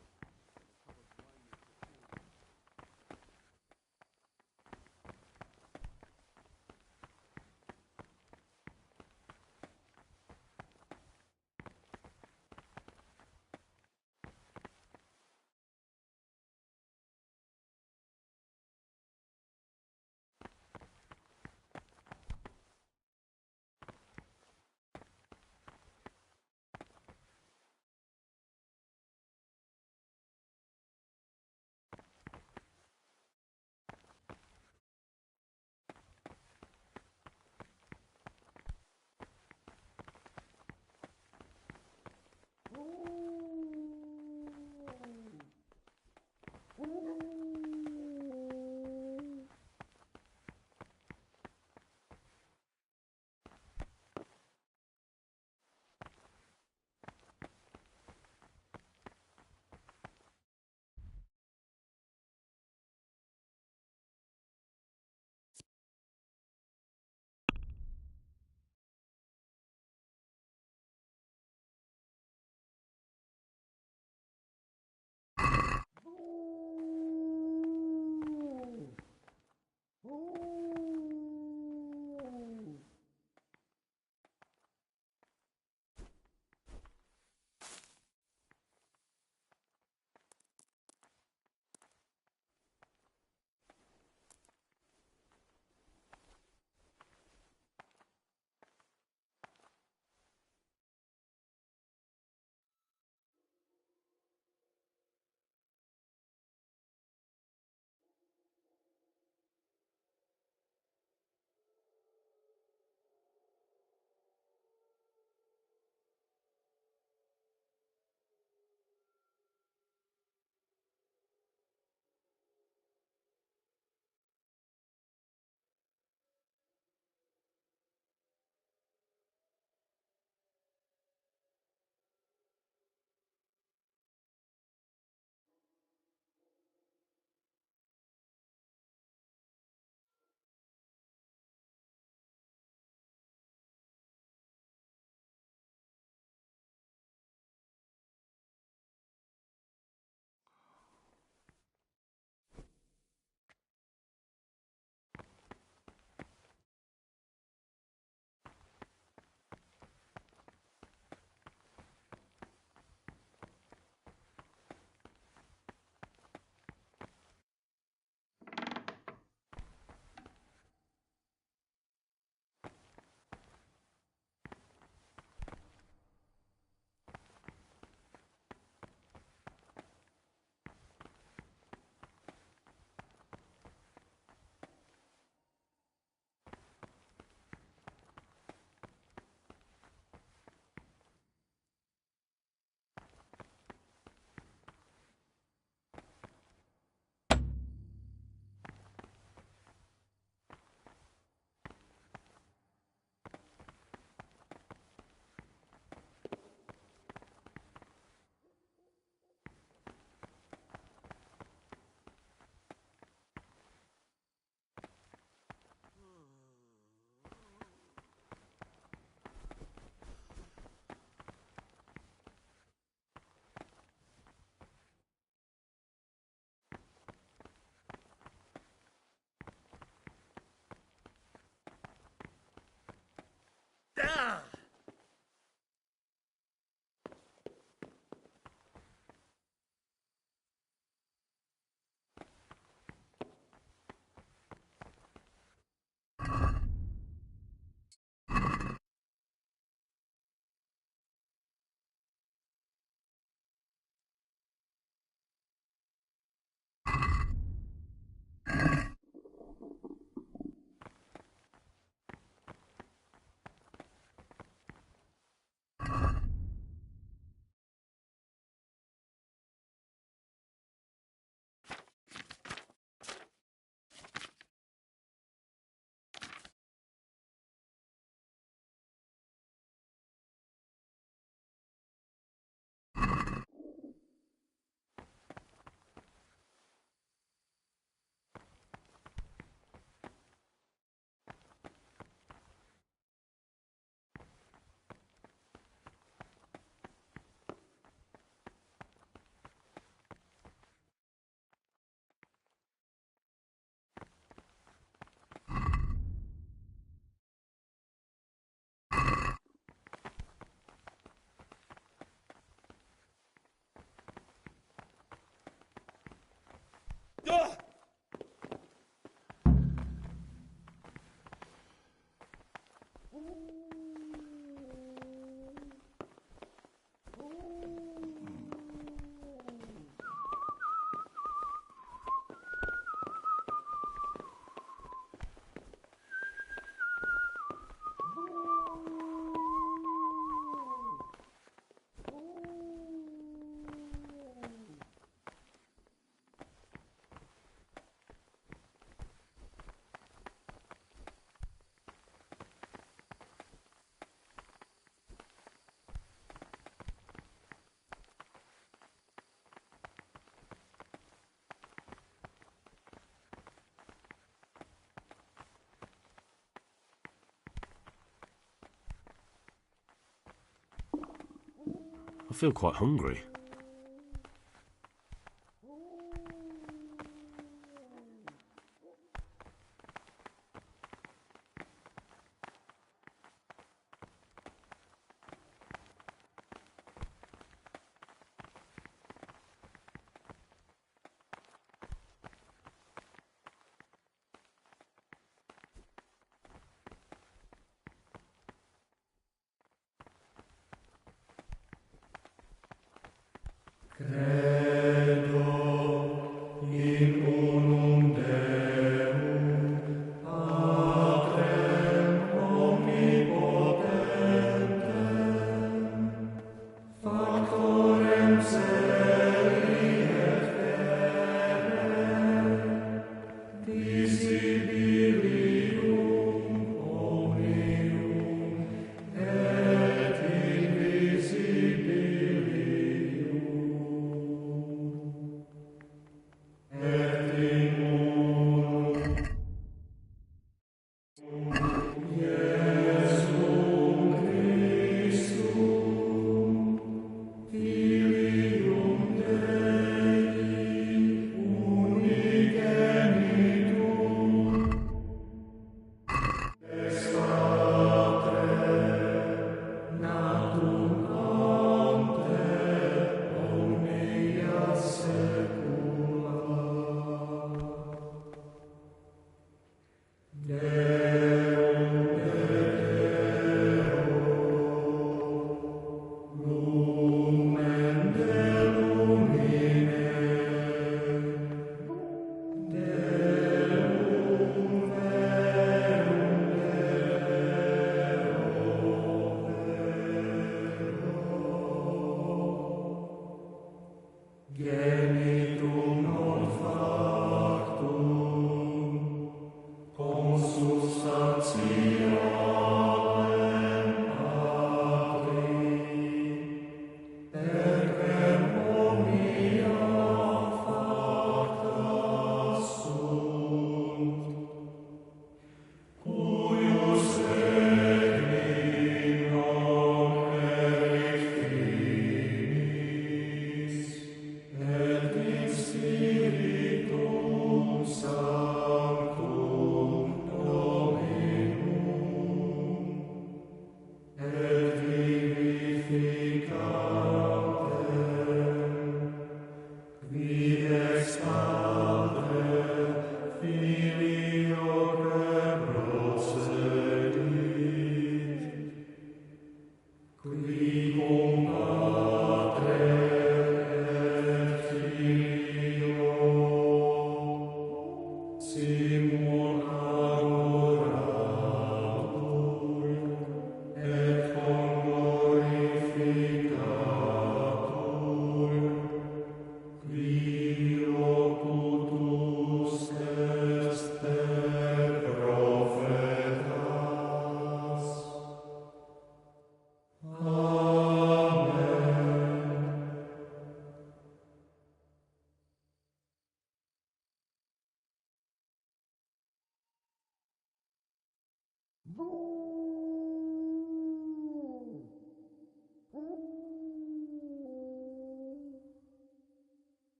Speaker 12: I feel quite hungry.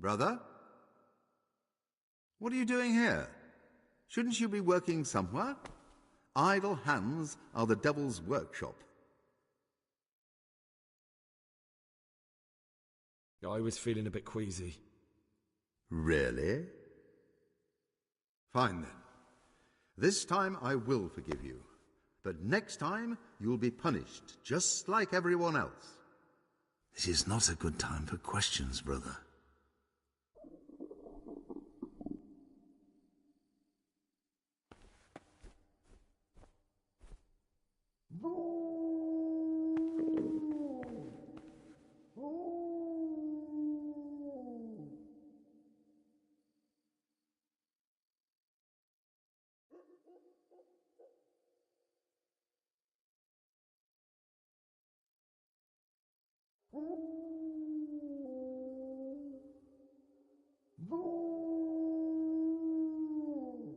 Speaker 18: Brother? What are you doing here? Shouldn't you be working somewhere? Idle hands are the devil's workshop.
Speaker 2: I was feeling a bit queasy.
Speaker 18: Really? Fine then. This time I will forgive you. But next time you'll be punished, just like everyone else.
Speaker 19: This is not a good time for questions, brother.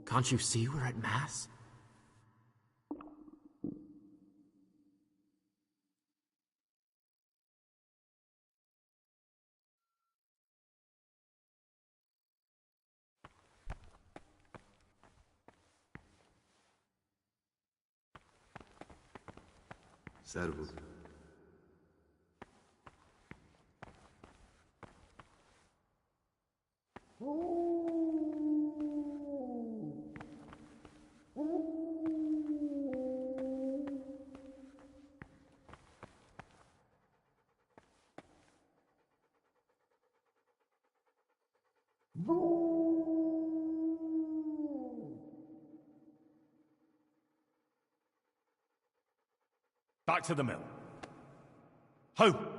Speaker 3: Can't you see we're at Mass?
Speaker 17: Servus.
Speaker 12: Back to the mill. Ho!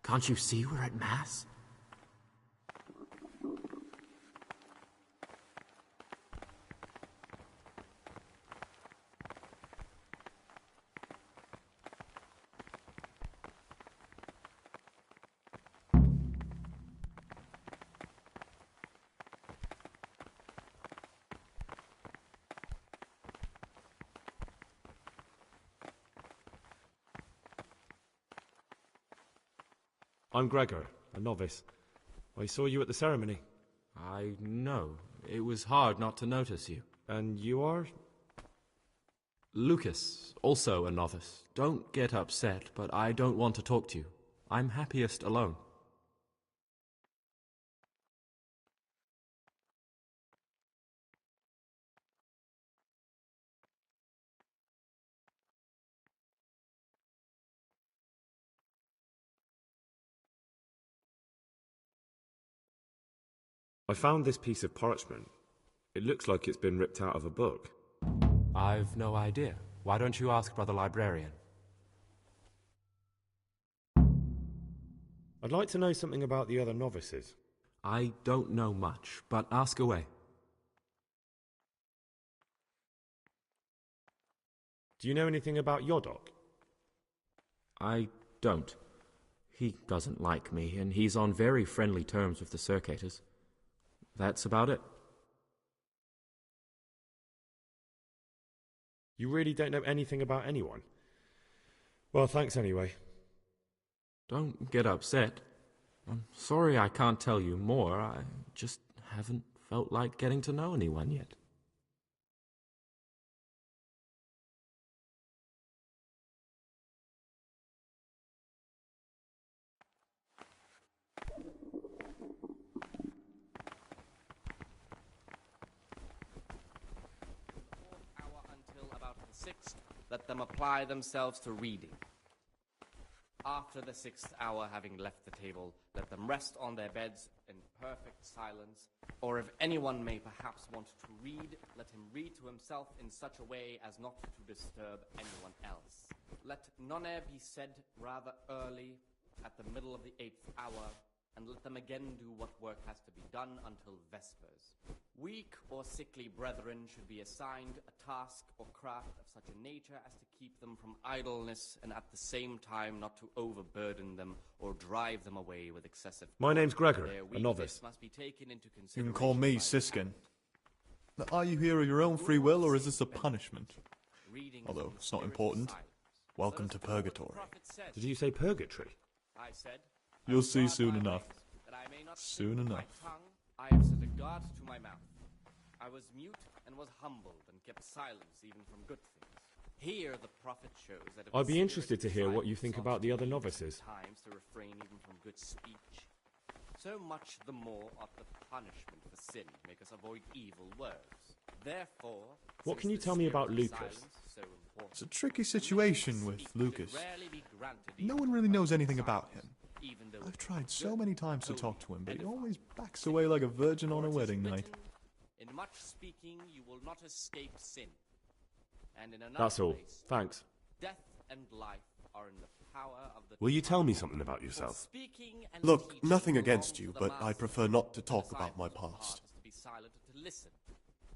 Speaker 3: Can't you see we're at Mass?
Speaker 2: I'm Gregor, a novice. I saw you at the ceremony.
Speaker 3: I know. It was hard not to notice you.
Speaker 2: And you are?
Speaker 3: Lucas, also a novice. Don't get upset, but I don't want to talk to you. I'm happiest alone.
Speaker 2: I found this piece of parchment. It looks like it's been ripped out of a book.
Speaker 3: I've no idea. Why don't you ask Brother Librarian?
Speaker 2: I'd like to know something about the other novices.
Speaker 3: I don't know much, but ask away.
Speaker 2: Do you know anything about Yodok?
Speaker 3: I don't. He doesn't like me, and he's on very friendly terms with the Circators. That's about it.
Speaker 2: You really don't know anything about anyone? Well, thanks anyway.
Speaker 3: Don't get upset. I'm sorry I can't tell you more. I just haven't felt like getting to know anyone yet.
Speaker 20: Until about the 6th, let them apply themselves to reading. After the 6th hour having left the table, let them rest on their beds in perfect silence. Or if anyone may perhaps want to read, let him read to himself in such a way as not to disturb anyone else. Let none be said rather early, at the middle of the 8th hour, and let them again do what work has to be done until vespers. Weak or sickly brethren should be assigned a task or craft of such a nature as to keep them from idleness, and at the same time not to overburden them or drive them away with excessive.
Speaker 2: My name's Gregor,
Speaker 20: Their
Speaker 2: a novice.
Speaker 20: weakness must be taken into
Speaker 21: You
Speaker 20: consideration.
Speaker 21: can call me Siskin. Now, are you here of your own free will, or is this a punishment? Although it's not important. Welcome to Purgatory.
Speaker 2: Did you say purgatory?
Speaker 20: I said,
Speaker 21: You'll see soon enough. Soon enough.
Speaker 20: I have set a guard to my mouth. I was mute and was humbled and kept silence even from good things. Here the prophet shows that if
Speaker 2: I'd
Speaker 20: the
Speaker 2: be interested to
Speaker 20: spirit
Speaker 2: hear what you
Speaker 20: silence
Speaker 2: think
Speaker 20: sought
Speaker 2: about the
Speaker 20: to
Speaker 2: other
Speaker 20: lead
Speaker 2: novices.
Speaker 20: times to refrain even from good speech, so much the more ought the punishment for sin make us avoid evil words. Therefore,
Speaker 2: What
Speaker 20: since
Speaker 2: can you
Speaker 20: the
Speaker 2: tell me about
Speaker 20: spirit of
Speaker 2: Lucas?
Speaker 20: silence is so important,
Speaker 21: It's a tricky situation with Lucas.
Speaker 20: rarely be granted
Speaker 21: No
Speaker 20: even
Speaker 21: one really knows anything about him.
Speaker 20: even though
Speaker 21: I've tried so many times to talk to him, but he always backs away like a virgin on a wedding night.
Speaker 20: in much speaking you will not escape sin. And in another
Speaker 2: That's all.
Speaker 20: place,
Speaker 2: Thanks.
Speaker 20: death and life are in the power of the
Speaker 2: Will you tell me something about yourself?
Speaker 20: speaking and
Speaker 21: Look,
Speaker 20: teaching
Speaker 21: nothing
Speaker 20: belongs
Speaker 21: against
Speaker 20: to
Speaker 21: you,
Speaker 20: the
Speaker 21: but I
Speaker 20: master.
Speaker 21: prefer not to talk
Speaker 20: The
Speaker 21: about my
Speaker 20: disciples' part
Speaker 21: past.
Speaker 20: is to be silent and to listen.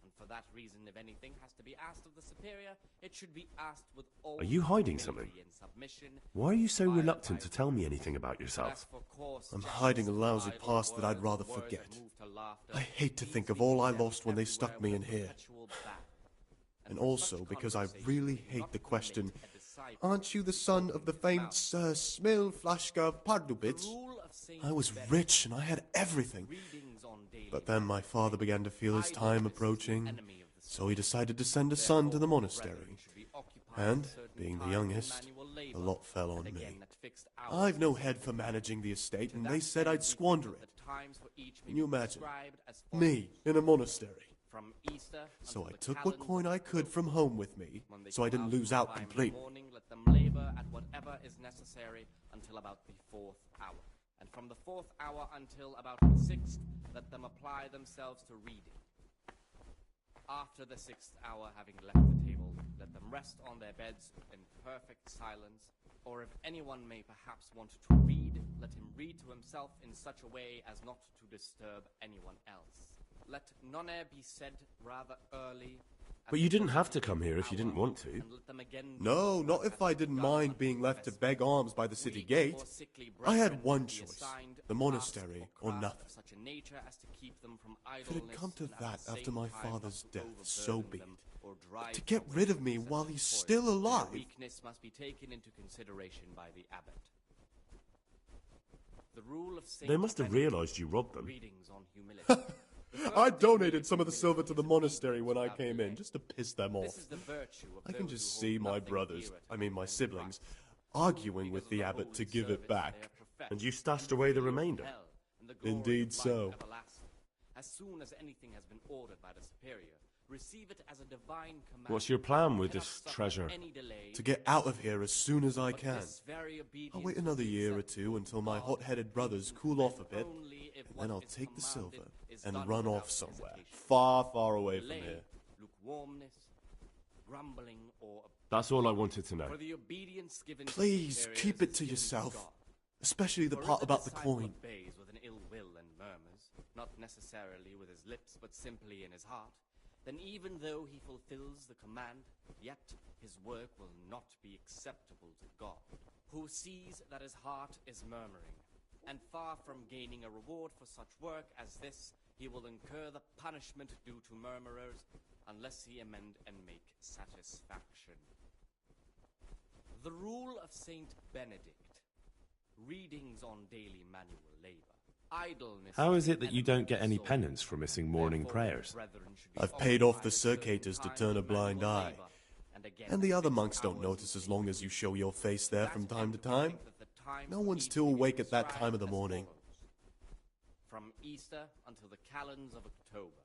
Speaker 20: And for that reason, if anything has to be asked of the superior, it should be asked with all
Speaker 2: Are you hiding
Speaker 20: humility
Speaker 2: something?
Speaker 20: and submission.
Speaker 2: Why are you so reluctant to tell me anything about yourself?
Speaker 21: I'm hiding a lousy past that I'd rather forget. I hate to think of all I lost when they stuck me in here. And also because I really hate the question, aren't you the son of the famed Sir Smilflashka of Pardubitz? I was rich and I had everything. But then my father began to feel his time approaching, so he decided to send a son to the monastery. And, being the youngest, a lot fell on me. I've no head for managing the estate, and they said I'd squander it. Can you imagine? Me, in a monastery. So I took what coin I could from home with me, so I didn't lose out completely.
Speaker 20: Let them labor at whatever is necessary until about the 4th hour. And from the 4th hour until about the 6th, let them apply themselves to reading. After the 6th hour having left the table, let them rest on their beds in perfect silence. Or if anyone may perhaps want to read, let him read to himself in such a way as not to disturb anyone else. Let none be said rather early.
Speaker 2: But you didn't have to come here if you didn't want to.
Speaker 21: No, not if I didn't mind being left to beg alms by the city gate. I had one choice, the monastery or nothing. If it had come to that after my father's death, so be it. But to get rid of me while he's still alive...
Speaker 20: Weakness must be taken into consideration by the abbot. The rule of Saint
Speaker 2: They must have realised you robbed them.
Speaker 20: Readings on humility.
Speaker 21: I donated some of the silver to the monastery when I came in, just to piss them off. I can just see my brothers, my siblings, arguing with the abbot to give it back.
Speaker 2: And you stashed away the remainder?
Speaker 21: Indeed so.
Speaker 20: As soon as anything has been ordered by the superior, receive it as a divine command.
Speaker 2: What's your plan with this treasure?
Speaker 21: To get out of here as soon as I can. I'll wait another year or two until my hot-headed brothers cool off a bit, and then I'll take the silver and run off somewhere, far, far away from here.
Speaker 20: Lukewarmness, grumbling, or
Speaker 2: That's all I wanted to know.
Speaker 20: for the obedience given to
Speaker 21: Please,
Speaker 20: the
Speaker 21: keep it to yourself. Especially the part about the coin.
Speaker 20: Obeys with an ill will and murmurs, not necessarily with his lips, but simply in his heart, then even though he fulfills the command, yet his work will not be acceptable to God, who sees that his heart is murmuring, and far from gaining a reward for such work as this, he will incur the punishment due to murmurers, unless he amend and make satisfaction. The rule of Saint Benedict. Readings on daily manual labor. Idleness.
Speaker 2: How is it that you don't get any penance for missing morning prayers?
Speaker 21: I've paid off the circators to turn a blind eye. And the other monks don't notice as long as you show your face there from time to time. No one's too awake at that time of the morning.
Speaker 20: From Easter until the calends of October.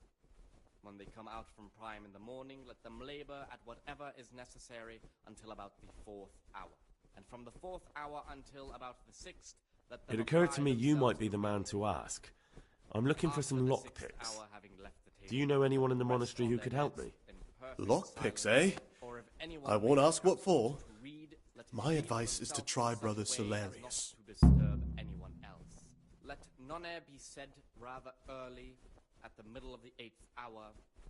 Speaker 20: When they come out from prime in the morning, let them labor at whatever is necessary until about the 4th hour. and from the 4th hour until about the 6th, let them
Speaker 12: It occurred to
Speaker 20: apply
Speaker 12: me you
Speaker 20: themselves
Speaker 12: might be the man to ask. I'm looking for some lockpicks.
Speaker 20: hour, having left the table,
Speaker 12: Do you know anyone in the
Speaker 20: rest
Speaker 12: monastery
Speaker 20: on
Speaker 12: who
Speaker 20: their
Speaker 12: could help
Speaker 20: beds
Speaker 12: me?
Speaker 20: in perfect
Speaker 21: Lockpicks,
Speaker 20: silence,
Speaker 21: eh?
Speaker 20: or if anyone
Speaker 21: I won't
Speaker 20: may
Speaker 21: ask what
Speaker 20: perhaps
Speaker 21: for.
Speaker 20: want to read, let him
Speaker 21: My
Speaker 20: read
Speaker 21: advice is to
Speaker 20: himself
Speaker 21: try
Speaker 20: in such
Speaker 21: Brother
Speaker 20: a way as
Speaker 21: Solarius.
Speaker 20: not to disturb anyone else. Let none be said rather early, at the middle of the 8th hour,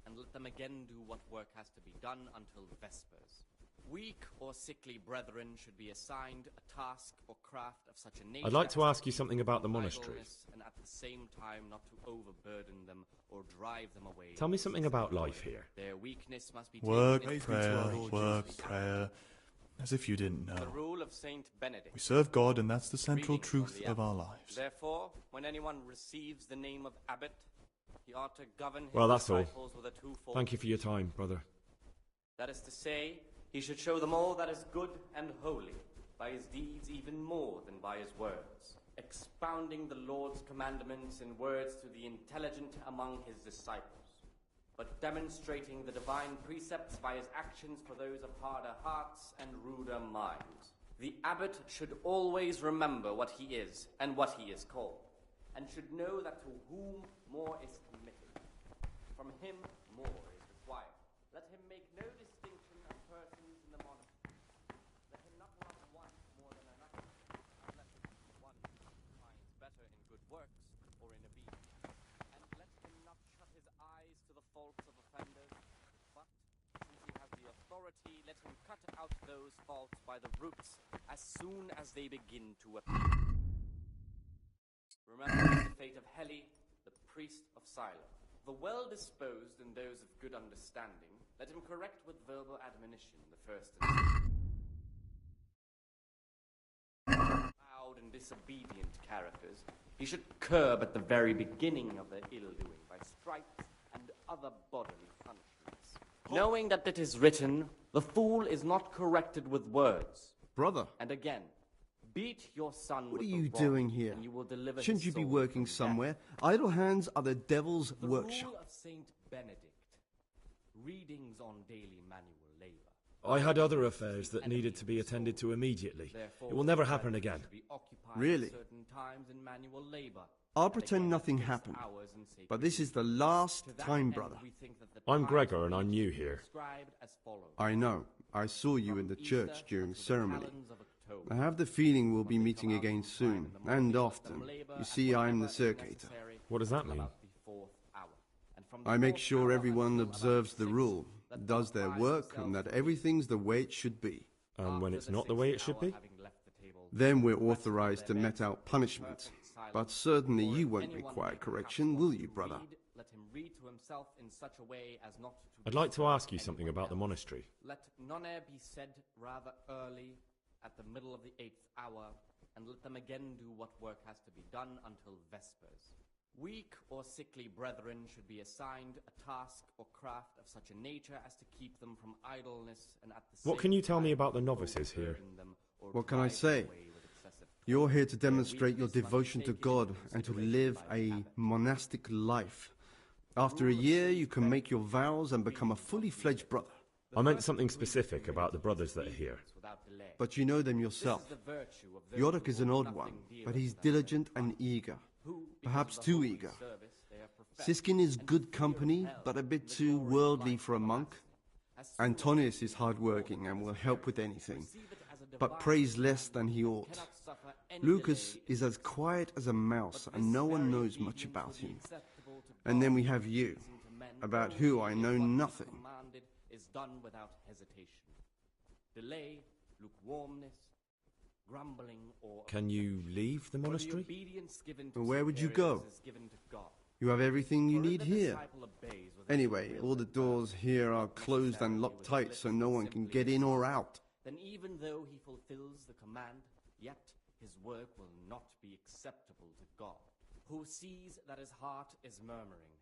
Speaker 20: and let them again do what work has to be done until Vespers. Weak or sickly brethren should be assigned a task or craft of such a nature.
Speaker 2: I'd like to
Speaker 20: as
Speaker 2: ask you
Speaker 20: keep
Speaker 2: something
Speaker 20: them
Speaker 2: about the
Speaker 20: from
Speaker 2: monastery.
Speaker 20: idleness, and at the same time not to overburden them or drive them away.
Speaker 2: Tell me something about life here.
Speaker 20: Their weakness must be
Speaker 21: Work,
Speaker 20: taken into
Speaker 21: prayer,
Speaker 20: consideration.
Speaker 21: work, prayer. As if you didn't
Speaker 20: The
Speaker 21: know.
Speaker 20: rule of Saint Benedict.
Speaker 21: We serve God, and that's the central
Speaker 20: Readings on
Speaker 21: truth
Speaker 20: the
Speaker 21: of our
Speaker 20: abbot.
Speaker 21: lives.
Speaker 20: Therefore, when anyone receives the name of abbot, he ought to govern his
Speaker 2: Well, that's all.
Speaker 20: disciples with a twofold.
Speaker 2: Thank you for your time, brother.
Speaker 20: That is to say, he should show them all that is good and holy, by his deeds even more than by his words, expounding the Lord's commandments in words to the intelligent among his disciples, but demonstrating the divine precepts by his actions for those of harder hearts and ruder minds. The abbot should always remember what he is and what he is called, and should know that to whom more is committed, from him more is required. Let him make no distinction of persons in the monastery. Let him not love one more than another, unless one finds better in good works or in obedience. And let him not shut his eyes to the faults of offenders, but, since he has the authority, let him cut out those faults by the roots as soon as they begin to appear. Remember the fate of Heli, the priest of Siloam. The well-disposed and those of good understanding, let him correct with verbal admonition the first instance. Loud and disobedient characters, he should curb at the very beginning of their ill-doing by stripes and other bodily punishments. Knowing that it is written, the fool is not corrected with words.
Speaker 15: Brother.
Speaker 20: And again, beat your son
Speaker 15: What
Speaker 20: with
Speaker 15: are
Speaker 20: the
Speaker 15: you
Speaker 20: rod,
Speaker 15: doing here?
Speaker 20: and you will deliver
Speaker 15: Shouldn't
Speaker 20: his
Speaker 15: you be
Speaker 20: soul
Speaker 15: working
Speaker 20: from
Speaker 15: somewhere?
Speaker 20: death.
Speaker 15: Idle hands are the devil's
Speaker 20: The
Speaker 15: workshop.
Speaker 20: rule of Saint Benedict. Readings on daily manual labor.
Speaker 2: I had other affairs that needed to be attended to immediately. It will never happen again.
Speaker 15: Really?
Speaker 20: Certain times in manual labor.
Speaker 15: I'll pretend nothing happened. But this is the last time, brother.
Speaker 2: I'm Gregor and I'm new here.
Speaker 15: I know. I saw you in the church during ceremony. I have the feeling we'll be meeting again soon, and often. You see, I'm the circator.
Speaker 2: What does that mean?
Speaker 15: I make sure everyone observes the rule, does their work, and that everything's the way it should be.
Speaker 2: And when it's not the way it should be?
Speaker 15: Then we're authorized to mete out punishment. But certainly you won't require correction, will you, brother?
Speaker 20: Let him read to himself in such a way as not to
Speaker 2: I'd like to ask you something about the monastery.
Speaker 20: Let none be said rather early, at the middle of the 8th hour, and let them again do what work has to be done until Vespers. Weak or sickly brethren should be assigned a task or craft of such a nature as to keep them from idleness, and at the
Speaker 2: What
Speaker 20: same
Speaker 2: can you tell me
Speaker 20: time
Speaker 2: about the
Speaker 20: not
Speaker 2: novices here?
Speaker 20: overburden them or
Speaker 15: What can I
Speaker 20: drive them
Speaker 15: say?
Speaker 20: away with excessive
Speaker 15: You're here to demonstrate your devotion to God and to live a monastic life. After a year, you can make your vows and become a fully fledged brother.
Speaker 2: I meant something specific about the brothers that are here.
Speaker 15: But you know them yourself. Yorick is an odd one, but he's diligent and eager. Perhaps too eager. Siskin is good company, but a bit too worldly for a monk. Antonius is hardworking and will help with anything, but prays less than he ought. Lucas is as quiet as a mouse, and no one knows much about him. And then we have you, about who I know nothing.
Speaker 20: Is done without hesitation. Delay, lukewarmness, grumbling, or
Speaker 2: Can you leave the monastery?
Speaker 20: obedience given to
Speaker 15: Where would you go?
Speaker 20: superiors is given to God.
Speaker 15: You have everything you
Speaker 20: For if
Speaker 15: need
Speaker 20: a
Speaker 15: here.
Speaker 20: disciple obeys with
Speaker 15: Anyway, all the doors here are closed and locked tight, so no one can get in or out.
Speaker 20: Then even though he fulfills the command, yet his work will not be acceptable to God, who sees that his heart is murmuring,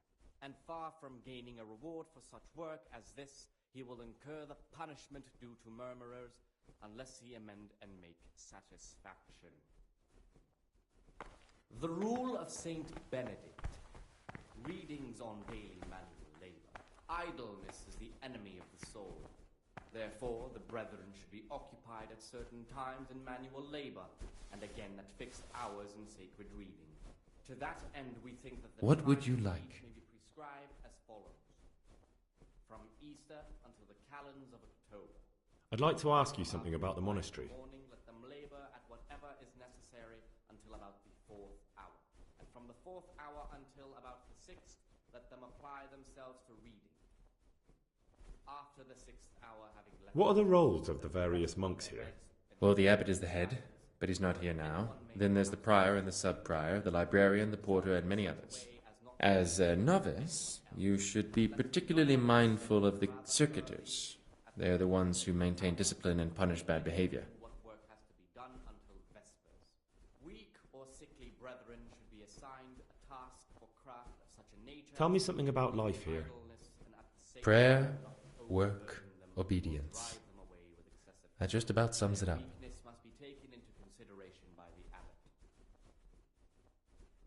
Speaker 20: and far from gaining a reward for such work as this, he will incur the punishment due to murmurers, unless he amend and make satisfaction. The rule of Saint Benedict. Readings on daily manual labor. Idleness is the enemy of the soul. Therefore, the brethren should be occupied at certain times in manual labor, and again at fixed hours in sacred reading. To that end, we think that the
Speaker 5: What would
Speaker 20: times
Speaker 5: you
Speaker 20: of
Speaker 5: like?
Speaker 20: each may be prescribed as follows. From Easter until the calends of October.
Speaker 2: I'd like to ask you something about the monastery.
Speaker 20: Morning, let them labor at whatever is necessary until about the 4th hour. And from the 4th hour until about the 6th, let them apply themselves to reading. After the 6th hour, having left...
Speaker 2: What are the roles of the various monks here?
Speaker 5: Well, the abbot is the head, but he's not here now. Then there's the prior and the sub-prior, the librarian, the porter, and many others. As a novice, you should be particularly mindful of the circuitors. They are the ones who maintain discipline and punish bad behavior.
Speaker 20: What work has to be done until Vespers. Weak or sickly brethren should be assigned a task or craft of such a nature...
Speaker 2: Tell me something about life here.
Speaker 5: Prayer, work, obedience. That just about sums it up.
Speaker 20: Weakness must be taken into consideration by the abbot.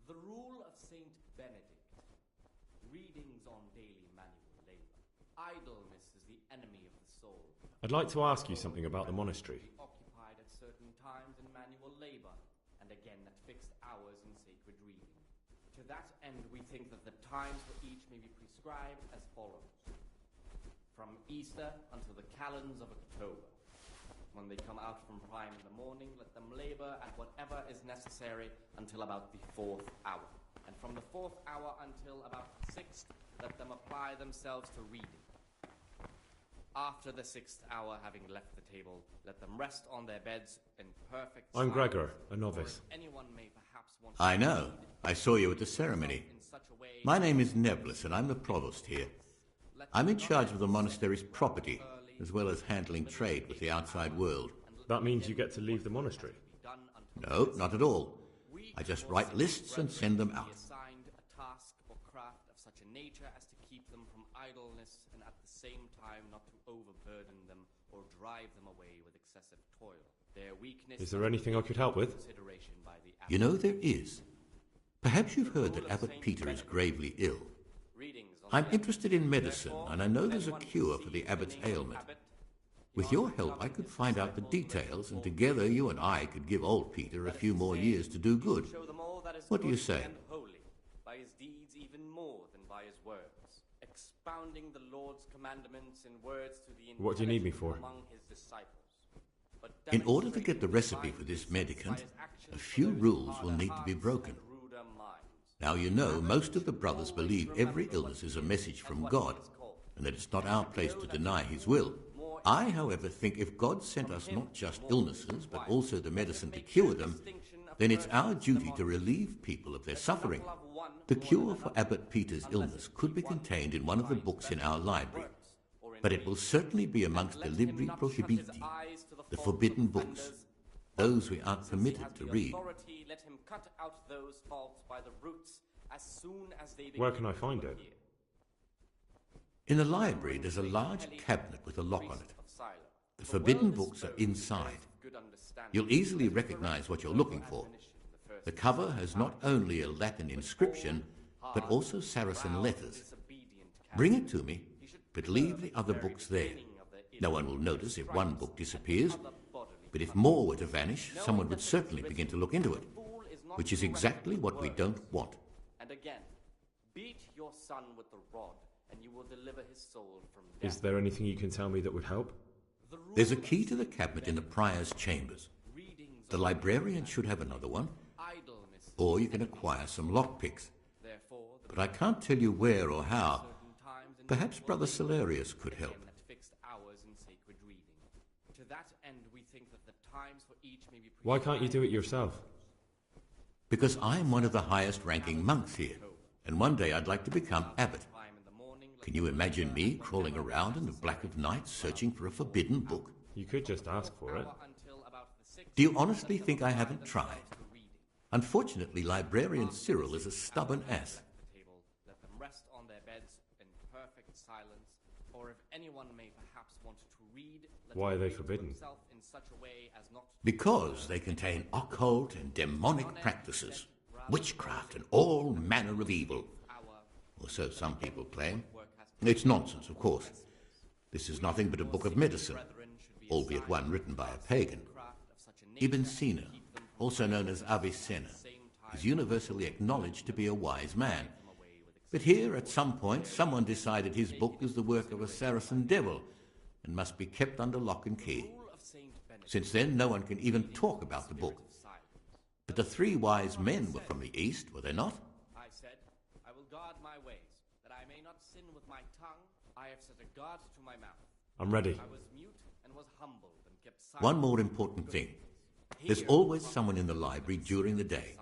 Speaker 20: The rule of Saint Benedict. Readings on daily manual labor. Idleness is the enemy of the soul.
Speaker 2: I'd like to ask you something about the monastery.
Speaker 20: Occupied at certain times in manual labor, and again at fixed hours in sacred reading. To that end, we think that the times for each may be prescribed as follows. From Easter until the calends of October. When they come out from prime in the morning, let them labor at whatever is necessary until about the 4th hour. And from the 4th hour until about the 6th, let them apply themselves to reading. After the 6th hour, having left the table, let them rest on their beds in perfect
Speaker 2: I'm
Speaker 20: silence.
Speaker 2: Gregor, a novice.
Speaker 20: Anyone may perhaps want
Speaker 19: I know. I saw you at the ceremony. My name is Nebulus, and I'm the provost here. I'm in charge of the monastery's property, as well as handling trade with the outside world.
Speaker 2: That means you get to leave the monastery?
Speaker 19: No, not at all. I just write lists and send them out.
Speaker 20: Assigned a task or craft of such a nature as to keep them from idleness and at the same time not to overburden them or drive them away with excessive toil. Their weakness...
Speaker 2: Is there anything I could help with?
Speaker 19: You know, there is. Perhaps you've heard that Abbot Peter is gravely ill. I'm interested in medicine, and I know there's a cure for the abbot's ailment. With your help, I could find out the details, and together you and I could give old Peter a few more years to do good. What do you say?
Speaker 20: By his deeds even more than by his words, expounding the Lord's commandments in words to the
Speaker 2: What do you need me for?
Speaker 20: among his disciples. But
Speaker 19: In order to get the recipe for this medicament, a few rules will need to be broken. Now, you know, most of the brothers believe every illness is a message from God, and that it's not our place to deny his will. I, however, think if God sent us not just illnesses, but also the medicine to cure them, then it's our duty to relieve people of their suffering. The cure for Abbot Peter's illness could be contained in one of the books in our library, but it will certainly be amongst the Libri Prohibiti, the forbidden books, those we aren't permitted to read.
Speaker 20: Let him cut out those faults by the roots as soon as they begin.
Speaker 2: Where can I find it?
Speaker 19: In the library, there's a large cabinet with a lock on it. The forbidden books are inside. You'll easily recognize what you're looking for. The cover has not only a Latin inscription, but also Saracen letters. Bring it to me, but leave the other books there. No one will notice if one book disappears, but if more were to vanish, someone would certainly begin to look into it, which is exactly what we don't want.
Speaker 20: And again, beat your son with the rod, and you will deliver his soul from death.
Speaker 2: Is there anything you can tell me that would help?
Speaker 19: There's a key to the cabinet in the prior's chambers. The librarian should have another one, or you can acquire some lockpicks. But I can't tell you where or how. Perhaps Brother Celerius could help.
Speaker 2: Why can't you do it yourself?
Speaker 19: Because I'm one of the highest-ranking monks here, and one day I'd like to become abbot. Can you imagine me crawling around in the black of night searching for a forbidden book?
Speaker 2: You could just ask for it.
Speaker 19: Do you honestly think I haven't tried? Unfortunately, Librarian Cyril is a stubborn ass.
Speaker 20: Let them rest on their beds in perfect silence, or if anyone may perhaps want to read,
Speaker 2: Why are they forbidden?
Speaker 20: in such a way as not
Speaker 19: Because they contain occult and demonic practices, witchcraft and all manner of evil. Or so some people claim. It's nonsense, of course. This is nothing but a book of medicine, albeit one written by a pagan. Ibn Sina, also known as Avicenna, is universally acknowledged to be a wise man. But here, at some point, someone decided his book is the work of a Saracen devil and must be kept under lock and key. Since then, no one can even talk about the book. But the three wise men were from the East, were they not?
Speaker 20: I said, I will guard my ways, that I may not sin with my tongue. I have set a guard to my mouth.
Speaker 2: I'm ready.
Speaker 20: I was mute and was humbled and kept silent.
Speaker 19: One more important thing. There's always someone in the library during the day.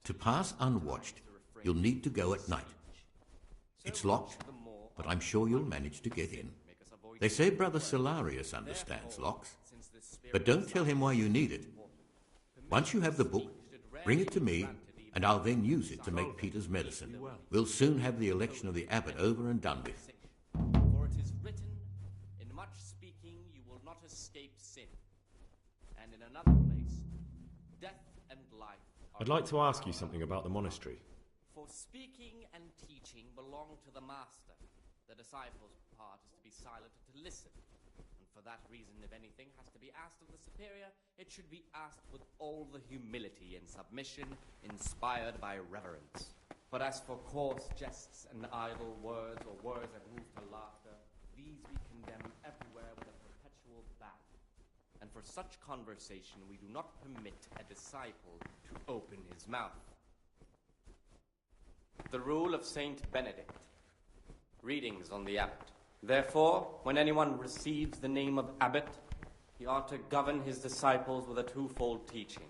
Speaker 19: To pass unwatched, you'll need to go at night. It's locked, but I'm sure you'll manage to get in. They say Brother Solarius understands locks, but don't tell him why you need it. Once you have the book, bring it to me, and I'll then use it to make Peter's medicine. We'll soon have the election of the abbot over and done with.
Speaker 20: For it is written, in much speaking you will not escape sin. And in another place, death and life are...
Speaker 2: I'd like to ask you something about the monastery.
Speaker 20: For speaking and teaching belong to the master. The disciple's part is to be silent and to listen. And for that reason, if anything has to be asked of the superior, it should be asked with all the humility and submission inspired by reverence. But as for coarse jests and idle words, or words that move to laughter, these we condemn everywhere with a perpetual ban. And for such conversation we do not permit a disciple to open his mouth. The rule of Saint Benedict. Readings on the abbot. Therefore, when anyone receives the name of abbot, he ought to govern his disciples with a twofold teaching.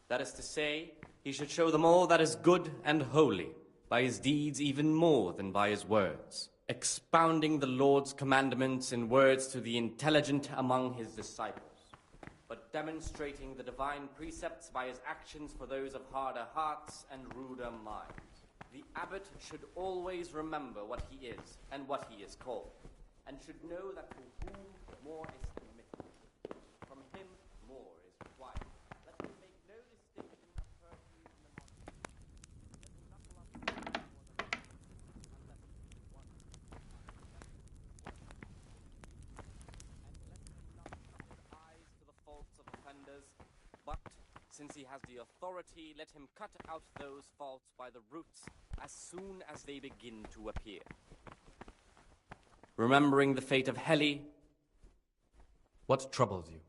Speaker 20: That is to say, he should show them all that is good and holy, by his deeds even more than by his words, expounding the Lord's commandments in words to the intelligent among his disciples, but demonstrating the divine precepts by his actions for those of harder hearts and ruder minds. The abbot should always remember what he is and what he is called, and should know that to whom more is committed, from him more is required. Let him make no distinction of persons in the monastery. Let him not love one more than another, unless it be one. And let him not shut his eyes to the faults of offenders, but since he has the authority, let him cut out those faults by the roots as soon as they begin to appear. Remembering the fate of Heli, what troubles you?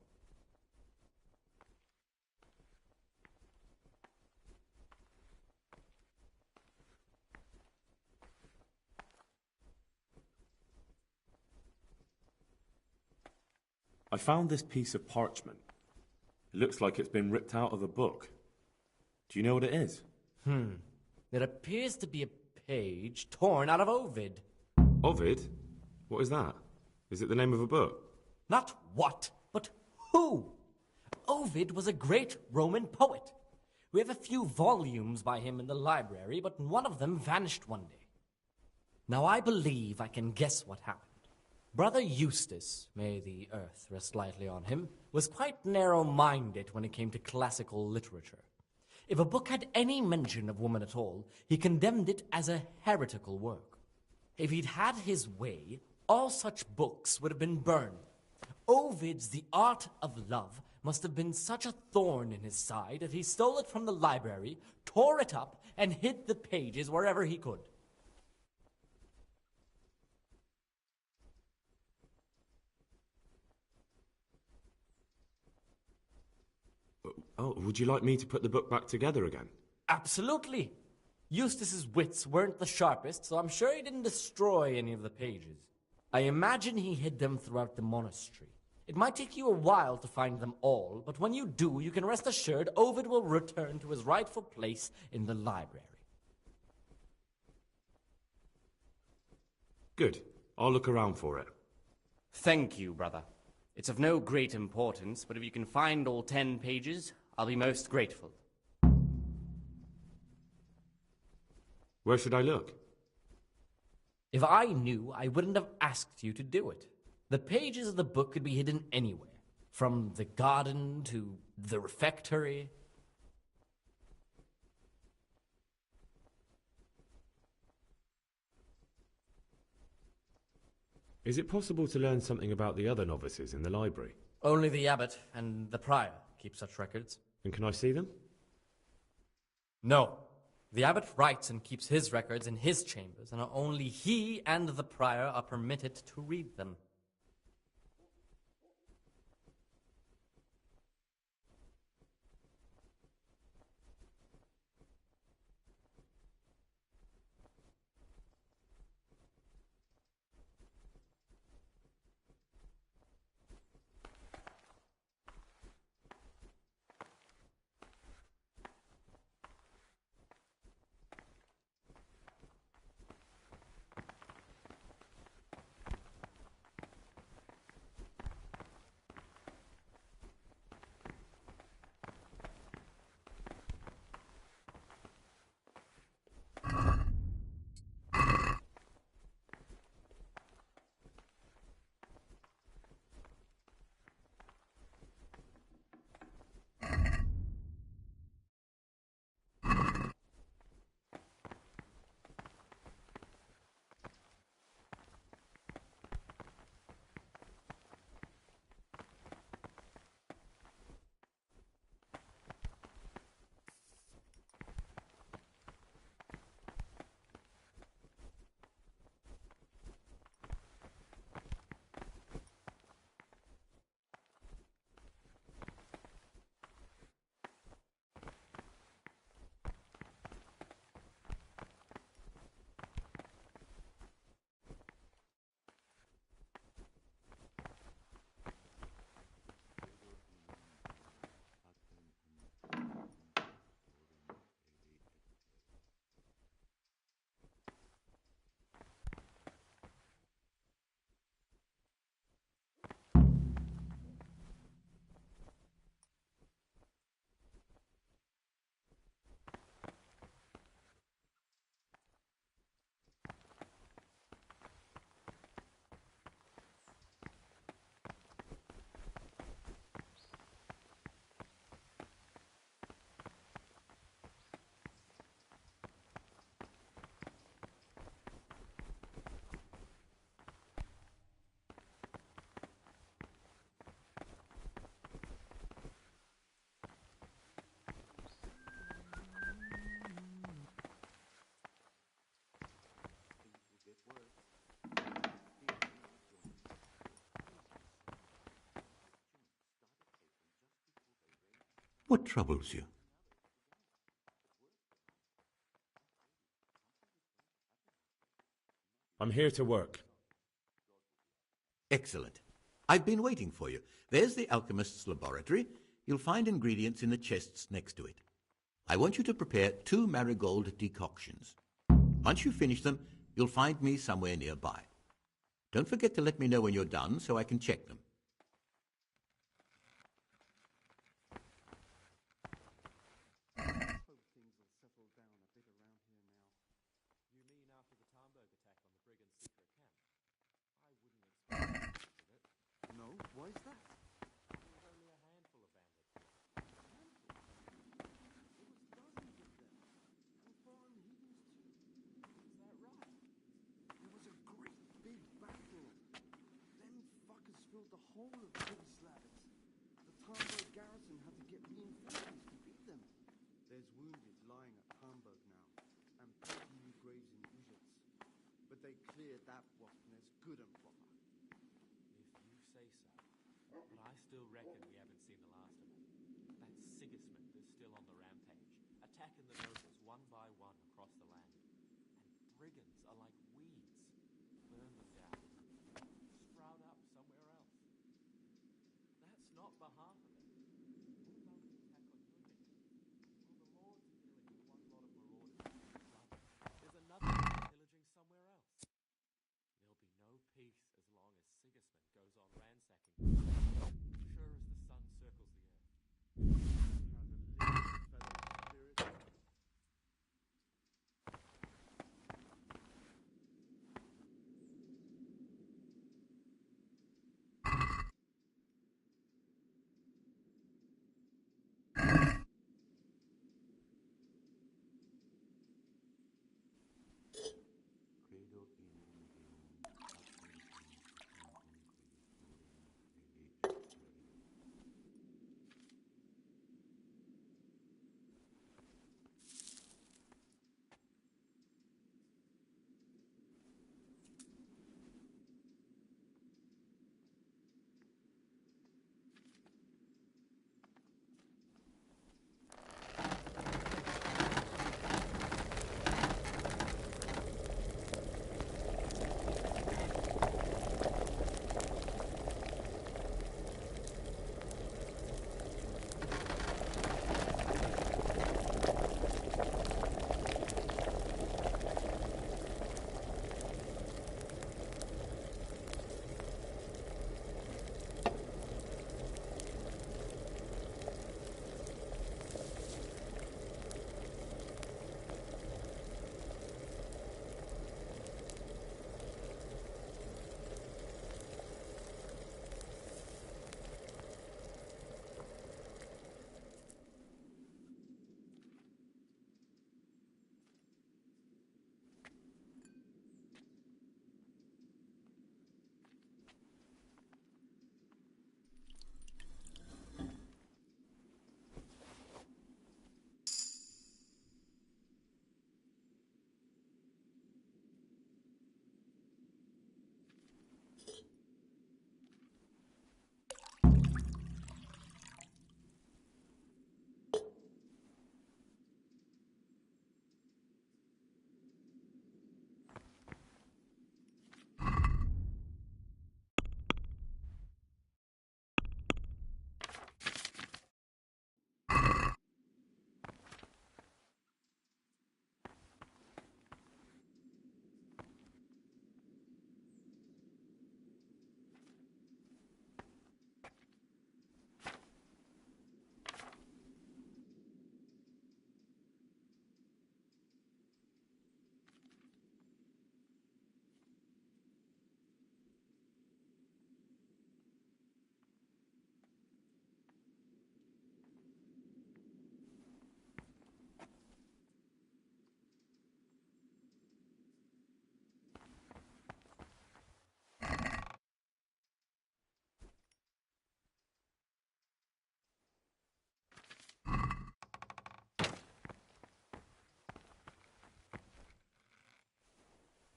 Speaker 2: I found this piece of parchment. It looks like it's been ripped out of a book. Do you know what it is?
Speaker 20: It appears to be a page torn out of Ovid.
Speaker 2: Ovid? What is that? Is it the name of a book?
Speaker 20: Not what, but who? Ovid was a great Roman poet. We have a few volumes by him in the library, but one of them vanished one day. Now I believe I can guess what happened. Brother Eustace, may the earth rest lightly on him, was quite narrow-minded when it came to classical literature. If a book had any mention of woman at all, he condemned it as a heretical work. If he'd had his way, all such books would have been burned. Ovid's The Art of Love must have been such a thorn in his side that he stole it from the library, tore it up, and hid the pages wherever he could.
Speaker 2: Oh, would you like me to put the book back together again?
Speaker 20: Absolutely. Eustace's wits weren't the sharpest, so I'm sure he didn't destroy any of the pages. I imagine he hid them throughout the monastery. It might take you a while to find them all, but when you do, you can rest assured Ovid will return to his rightful place in the library.
Speaker 2: Good. I'll look around for it.
Speaker 20: Thank you, brother. It's of no great importance, but if you can find all 10 pages, I'll be most grateful.
Speaker 2: Where should I look?
Speaker 20: If I knew, I wouldn't have asked you to do it. The pages of the book could be hidden anywhere, from the garden to the refectory.
Speaker 2: Is it possible to learn something about the other novices in the library?
Speaker 20: Only the abbot and the prior keep such records.
Speaker 2: And can I see them?
Speaker 20: No. The abbot writes and keeps his records in his chambers, and only he and the prior are permitted to read them.
Speaker 19: What troubles you?
Speaker 2: I'm here to work.
Speaker 19: Excellent. I've been waiting for you. There's the alchemist's laboratory. You'll find ingredients in the chests next to it. I want you to prepare 2 marigold decoctions. Once you finish them, you'll find me somewhere nearby. Don't forget to let me know when you're done so I can check them.
Speaker 15: No? Why is that?
Speaker 3: There was only a handful of bandits.
Speaker 15: There was dozens of them. And foreign heathens too.
Speaker 3: Is that right?
Speaker 15: There was a great big battle. Them fuckers filled the whole of Big Slavitz. The Tamburg garrison had to get reinforcements to beat them. There's wounded lying at Hamburg now, and plenty new graves in Uzhitz. But they cleared that wasp nest good and proper.
Speaker 3: If you say so. But I still reckon we haven't seen the last of it. That Sigismund is still on the rampage, attacking the nobles one by one across the land. And brigands are like weeds. Burn them down. Sprout up somewhere else. That's not the half of it. What about the attack on Munich? Well, the Lord's dealing with one lot of marauders. There's another pillaging somewhere else. There'll be no peace as long as Sigismund goes on ransacking. Sure as the sun circles the earth.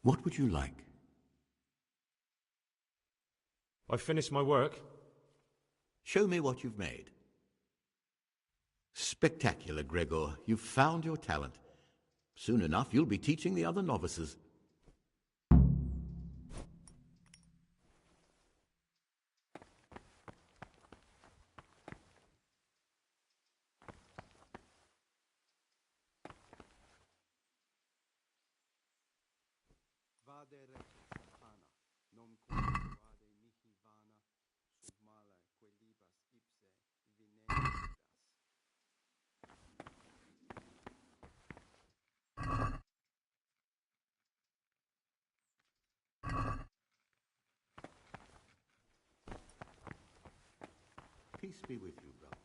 Speaker 19: What would you like?
Speaker 2: I've finished my work.
Speaker 19: Show me what you've made. Spectacular, Gregor. You've found your talent. Soon enough, you'll be teaching the other novices. Peace be with you, brother.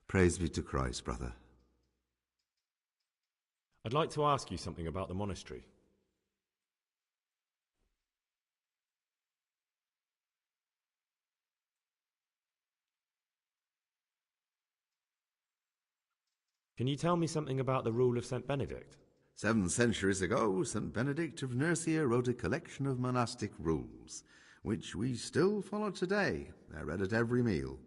Speaker 18: Praise be to Christ, brother.
Speaker 2: I'd like to ask you something about the monastery. Can you tell me something about the rule of St. Benedict?
Speaker 18: 7 centuries ago, St. Benedict of Nursia wrote a collection of monastic rules, which we still follow today. They're read at every meal.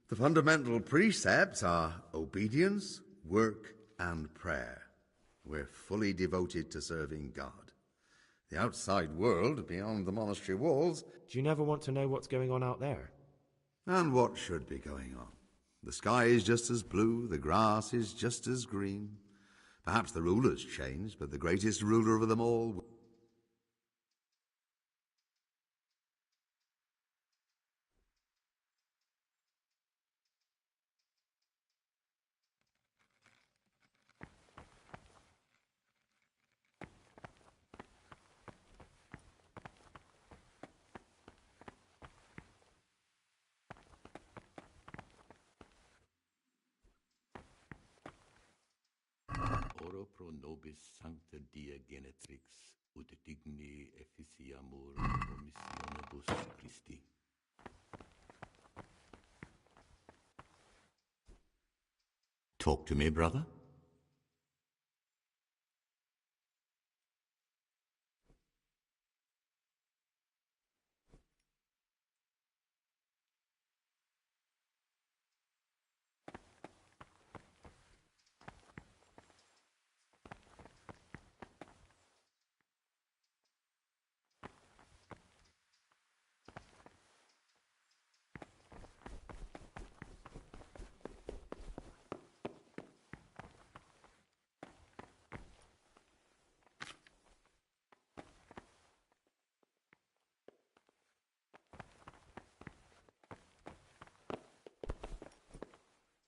Speaker 18: The fundamental precepts are obedience, work, and prayer. We're fully devoted to serving God. The outside world, beyond the monastery walls...
Speaker 2: Do you never want to know what's going on out there?
Speaker 18: And what should be going on? The sky is just as blue, the grass is just as green. Perhaps the rulers changed, but the greatest ruler of them all...
Speaker 19: Oro pro nobis sancta dia genetrix, ut digni efficiamur commissionibus Christi. Talk to me, brother.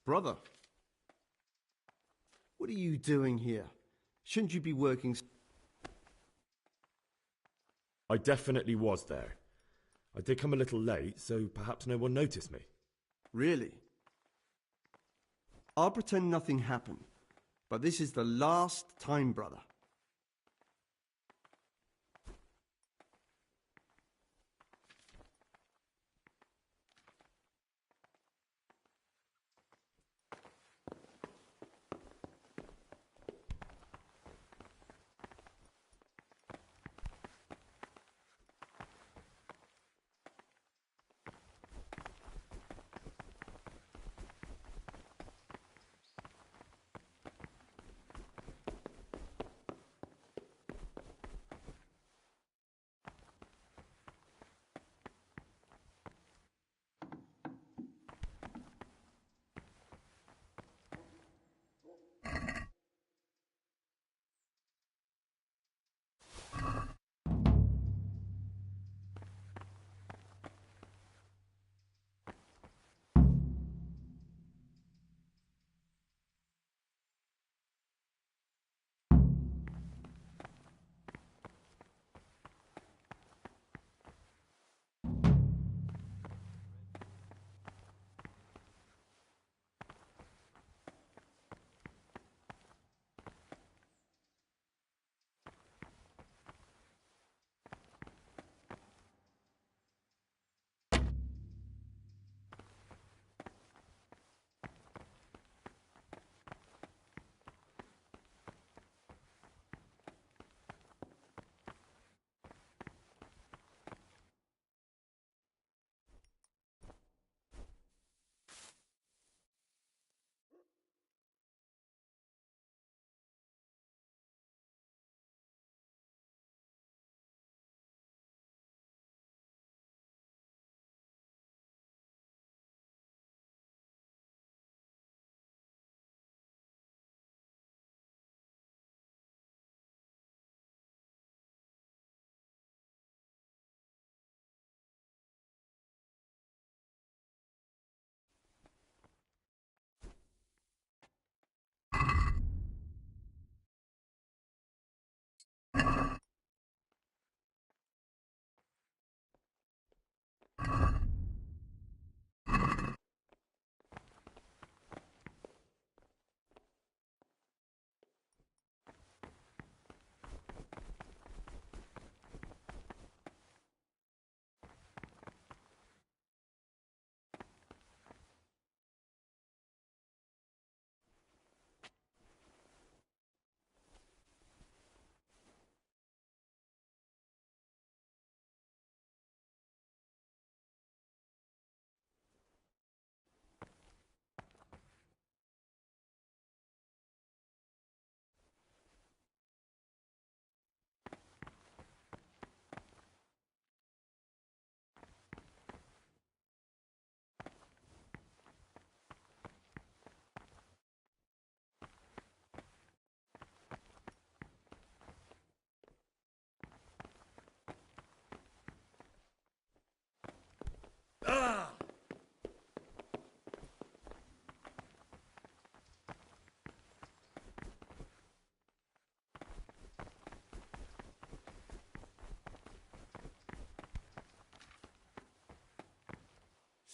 Speaker 15: Brother, what are you doing here? Shouldn't you be working?
Speaker 2: I definitely was there. I did come a little late, so perhaps no one noticed me.
Speaker 15: Really? I'll pretend nothing happened, but this is the last time, brother.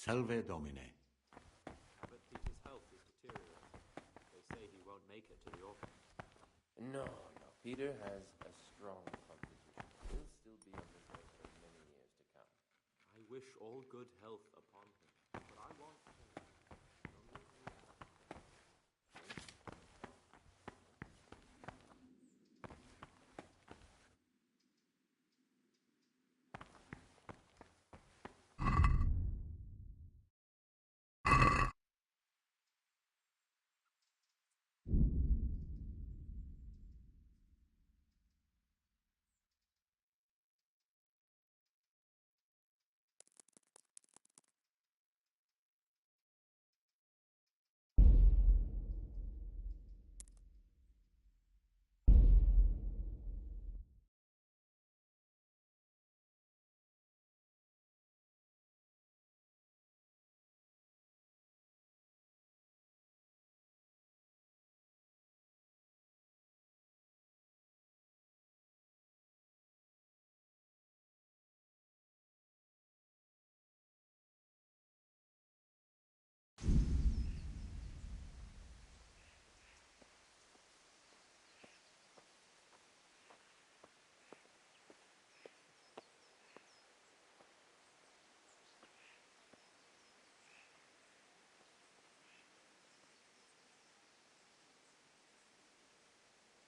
Speaker 19: Salve Domine.
Speaker 3: But Peter's health is deteriorating. They say he won't make it to the orphan.
Speaker 5: No. Peter has a strong constitution. He'll still be on this earth for many years to come.
Speaker 3: I wish all good health upon